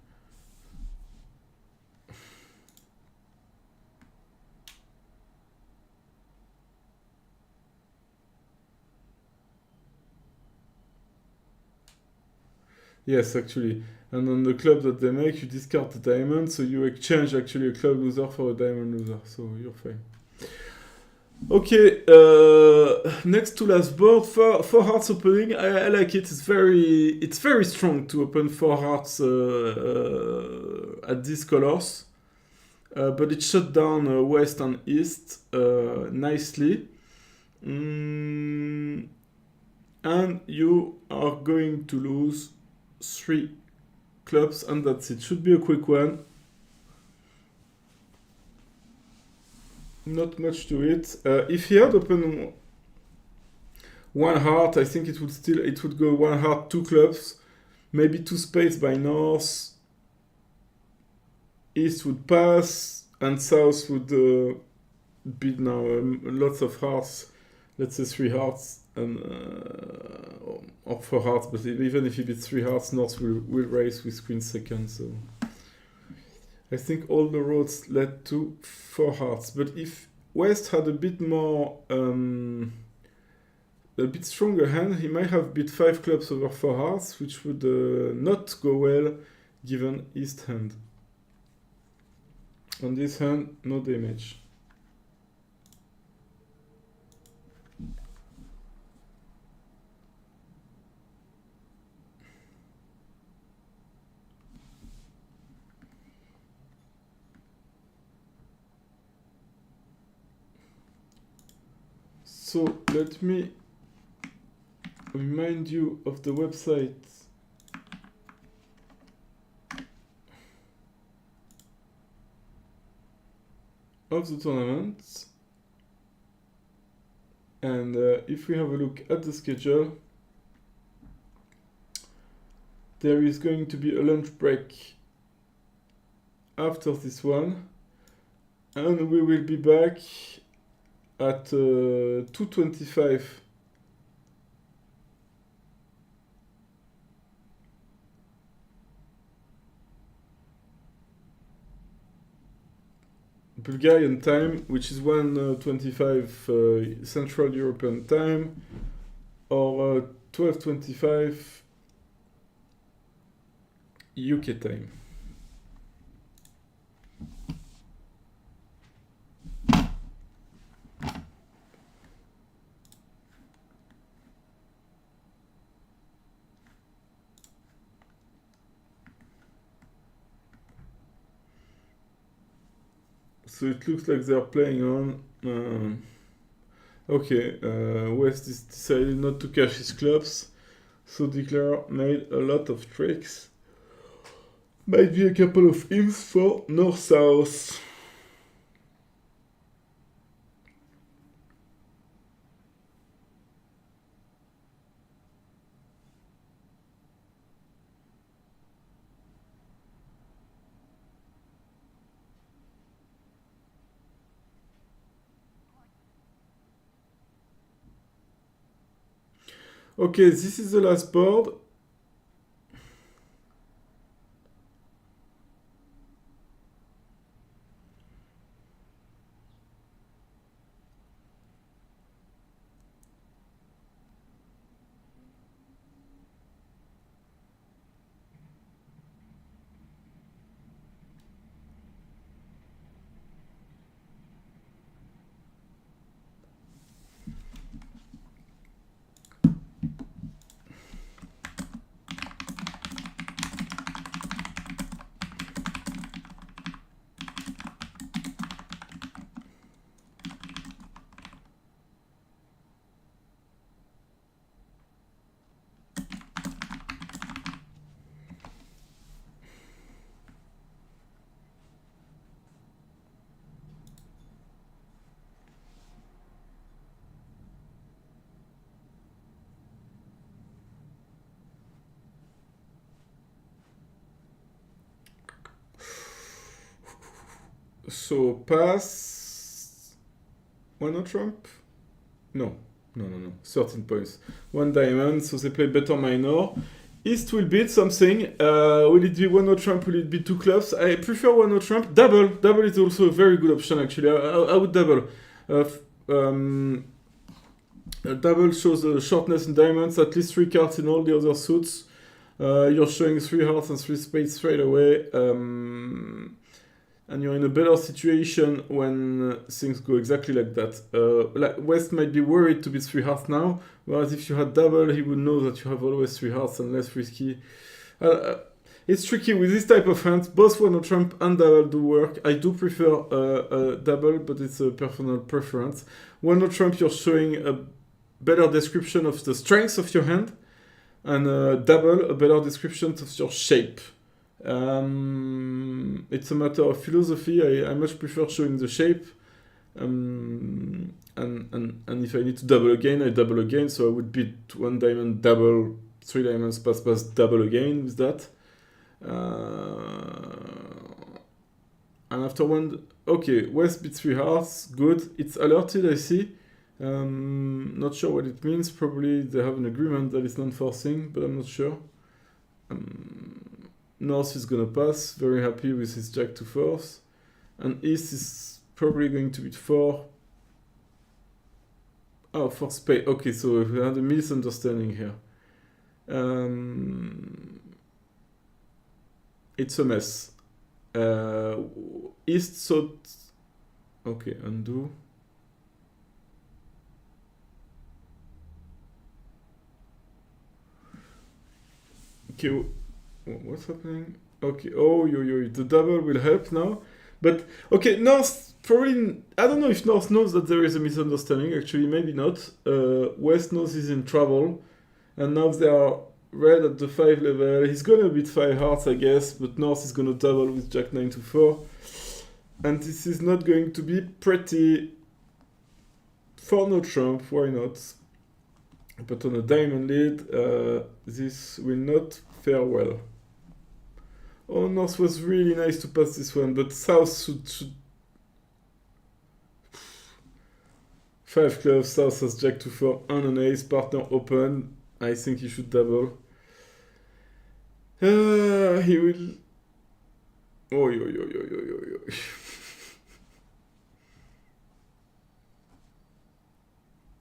yes, actually. And on the club that they make, you discard the diamond, so you exchange actually a club loser for a diamond loser, so you're fine. Okay, next to last board, four hearts opening. I like it. It's very strong to open four hearts at these colors, but it shut down west and east nicely. And you are going to lose 3 clubs, and that's it. Should be a quick one. Not much to it. If he had opened one heart, I think it would go one heart, 2 clubs, maybe 2 spades by north. East would pass, and south would bid now lots of hearts. Let's say 3 hearts and or 4 hearts. But even if he bids 3 hearts, north will raise with queen second. So I think all the roads led to 4 hearts. But if West had a bit more, a bit stronger hand, he might have bid 5 clubs over 4 hearts, which would not go well given East hand. On this hand, no damage. So let me remind you of the website of the tournament, and if we have a look at the schedule, there is going to be a lunch break after this one, and we will be back at 2:25 Bulgarian time, which is 1:25 Central European time, or 12:25 UK time. So it looks like they're playing on. Okay, West is decided not to cash his clubs, so Declare made a lot of tricks. Might be a couple of imps for north-south. Okay, this is the last board. So pass. Why not trump? No. 13 points. 1 diamond, so they play better minor. East will beat something. Will it be 1-0 trump? Will it be 2 clubs? I prefer 1-0 trump. Double. Double is also a very good option, actually. I would double. Double shows the shortness in diamonds, at least 3 cards in all the other suits. You're showing 3 hearts and 3 spades straight away. And you're in a better situation when things go exactly like that. Like West might be worried to be 3 hearts now, whereas if you had double, he would know that you have always 3 hearts and less risky. It's tricky with this type of hand. Both 1-0 trump and double do work. I do prefer double, but it's a personal preference. 1-0 trump, you're showing a better description of the strength of your hand, and double, a better description of your shape. It's a matter of philosophy. I much prefer showing the shape, and if I need to double again, I double again. So I would beat 1 diamond, double, 3 diamonds, pass, double again with that. And after one, okay, West beats 3 hearts, good. It's alerted, I see. Not sure what it means. Probably they have an agreement that it's non-forcing, but I'm not sure. North is gonna pass, very happy with his jack to fourth. And East is probably going to beat 4. Oh, 4 spade. Okay, so we had a misunderstanding here. It's a mess. East, so... Okay, undo. Okay, what's happening? Okay, oh, the double will help now. But, okay, North probably... I don't know if North knows that there is a misunderstanding. Actually, maybe not. West knows he's in trouble. And now they are red at the 5 level. He's gonna beat 5 hearts, I guess. But North is gonna double with Jack 9 to 4. And this is not going to be pretty... For no trump, why not? But on a diamond lead, this will not fare well. Oh, North was really nice to pass this one, but South should... 5 clubs, South has Jack to 4 and an ace, partner open. I think he should double. He will... Oh.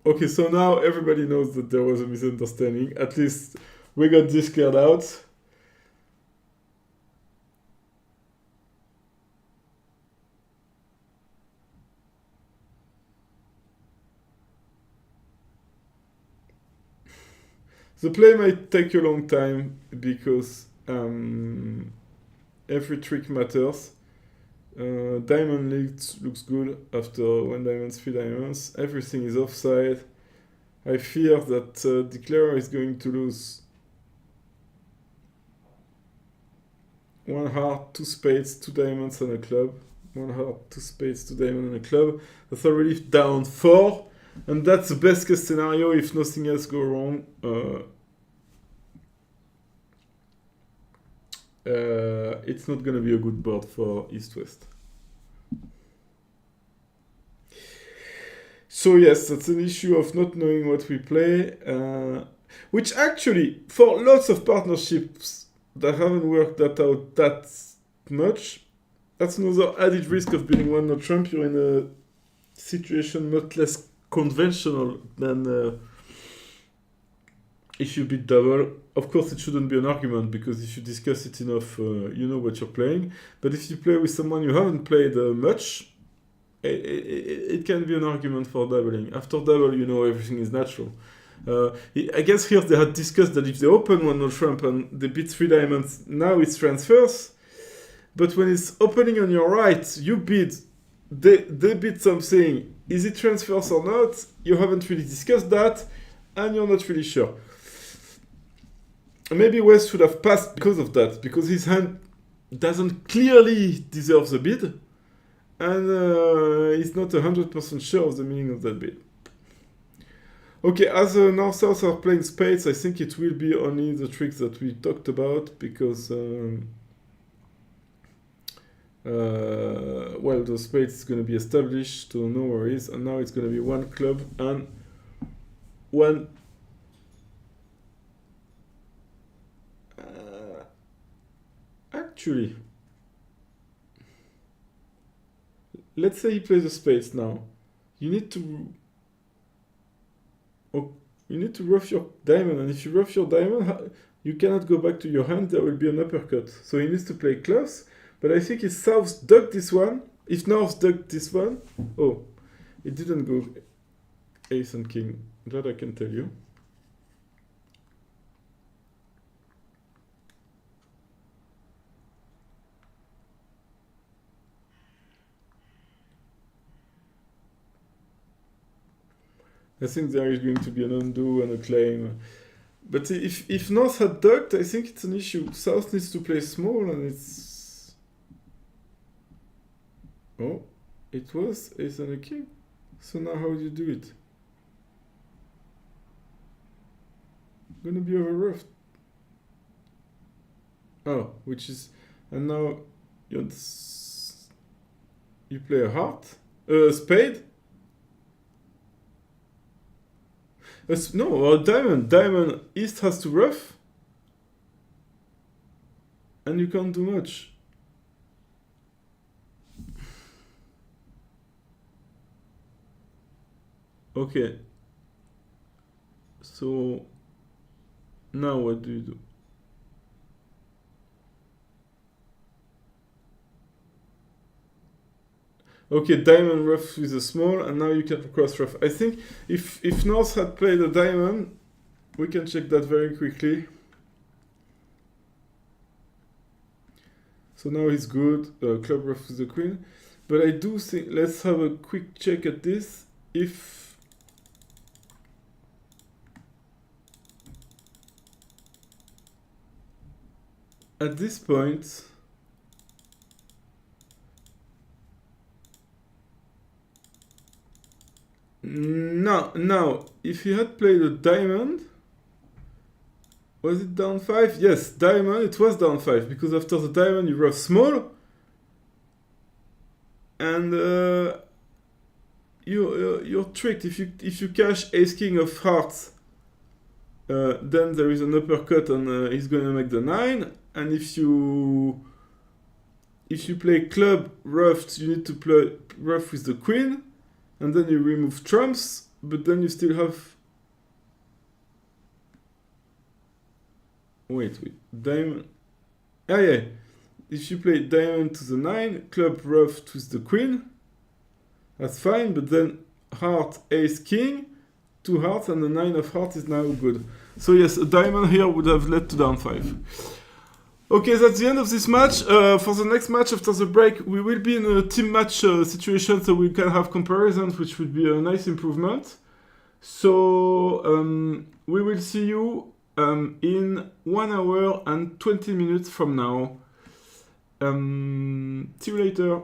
Okay, so now everybody knows that there was a misunderstanding. At least we got this cleared out. The play might take a long time because every trick matters. Diamond lead looks good after 1 diamond, 3 diamonds. Everything is offside. I fear that Declarer is going to lose 1 heart, 2 spades, 2 diamonds and a club. 1 heart, 2 spades, 2 diamonds and a club. That's already down 4. And that's the best case scenario if nothing else goes wrong. It's not going to be a good board for East-West. So yes, that's an issue of not knowing what we play. Which actually, for lots of partnerships that haven't worked out that much, that's another added risk of being 1-0 trump. You're in a situation much less conventional than if you beat double. Of course, it shouldn't be an argument because if you discuss it enough, you know what you're playing. But if you play with someone you haven't played much, it can be an argument for doubling. After double, you know everything is natural. I guess here they had discussed that if they open 1-0 trump and they beat 3 diamonds, now it's transfers. But when it's opening on your right, you beat, they beat something. Is it transfers or not? You haven't really discussed that, and you're not really sure. Maybe West should have passed because of that, because his hand doesn't clearly deserve the bid, and he's not 100% sure of the meaning of that bid. Okay, as North-South are playing spades, I think it will be only the tricks that we talked about, because Well, the spade is going to be established, so no worries. And now it's going to be one club and one. Actually, let's say he plays a spade now. You need to. Oh, you need to ruff your diamond, and if you ruff your diamond, you cannot go back to your hand. There will be an uppercut. So he needs to play clubs. But I think if South ducked this one, if North ducked this one, oh, it didn't go ace and king. That I can tell you. I think there is going to be an undo and a claim. But if North had ducked, I think it's an issue. South needs to play small, and it's... Oh, it was ace and a king. So now how do you do it? Gonna be over rough. Oh, which is... And now you play a heart? A spade? No, a diamond. Diamond east has to rough. And you can't do much. Okay. So now what do you do? Okay, diamond rough with a small, and now you can cross rough. I think if North had played a diamond, we can check that very quickly. So now he's good, club rough with the queen. But I do think, let's have a quick check at this. If at this point, now, if he had played a diamond, was it down 5? Yes, diamond, it was down 5, because after the diamond you rough small, and you're tricked. If you cash ace king of hearts, then there is an uppercut, and he's gonna make the 9. And if you play club roughed, you need to play rough with the queen. And then you remove trumps, but then you still have... Wait, diamond... Ah, yeah. If you play diamond to the 9, club roughed with the queen, that's fine, but then heart, ace, king, 2 hearts, and the 9 of hearts is now good. So yes, a diamond here would have led to down 5. Okay, that's the end of this match. For the next match after the break, we will be in a team match situation, so we can have comparisons, which would be a nice improvement. So we will see you in 1 hour and 20 minutes from now. See you later.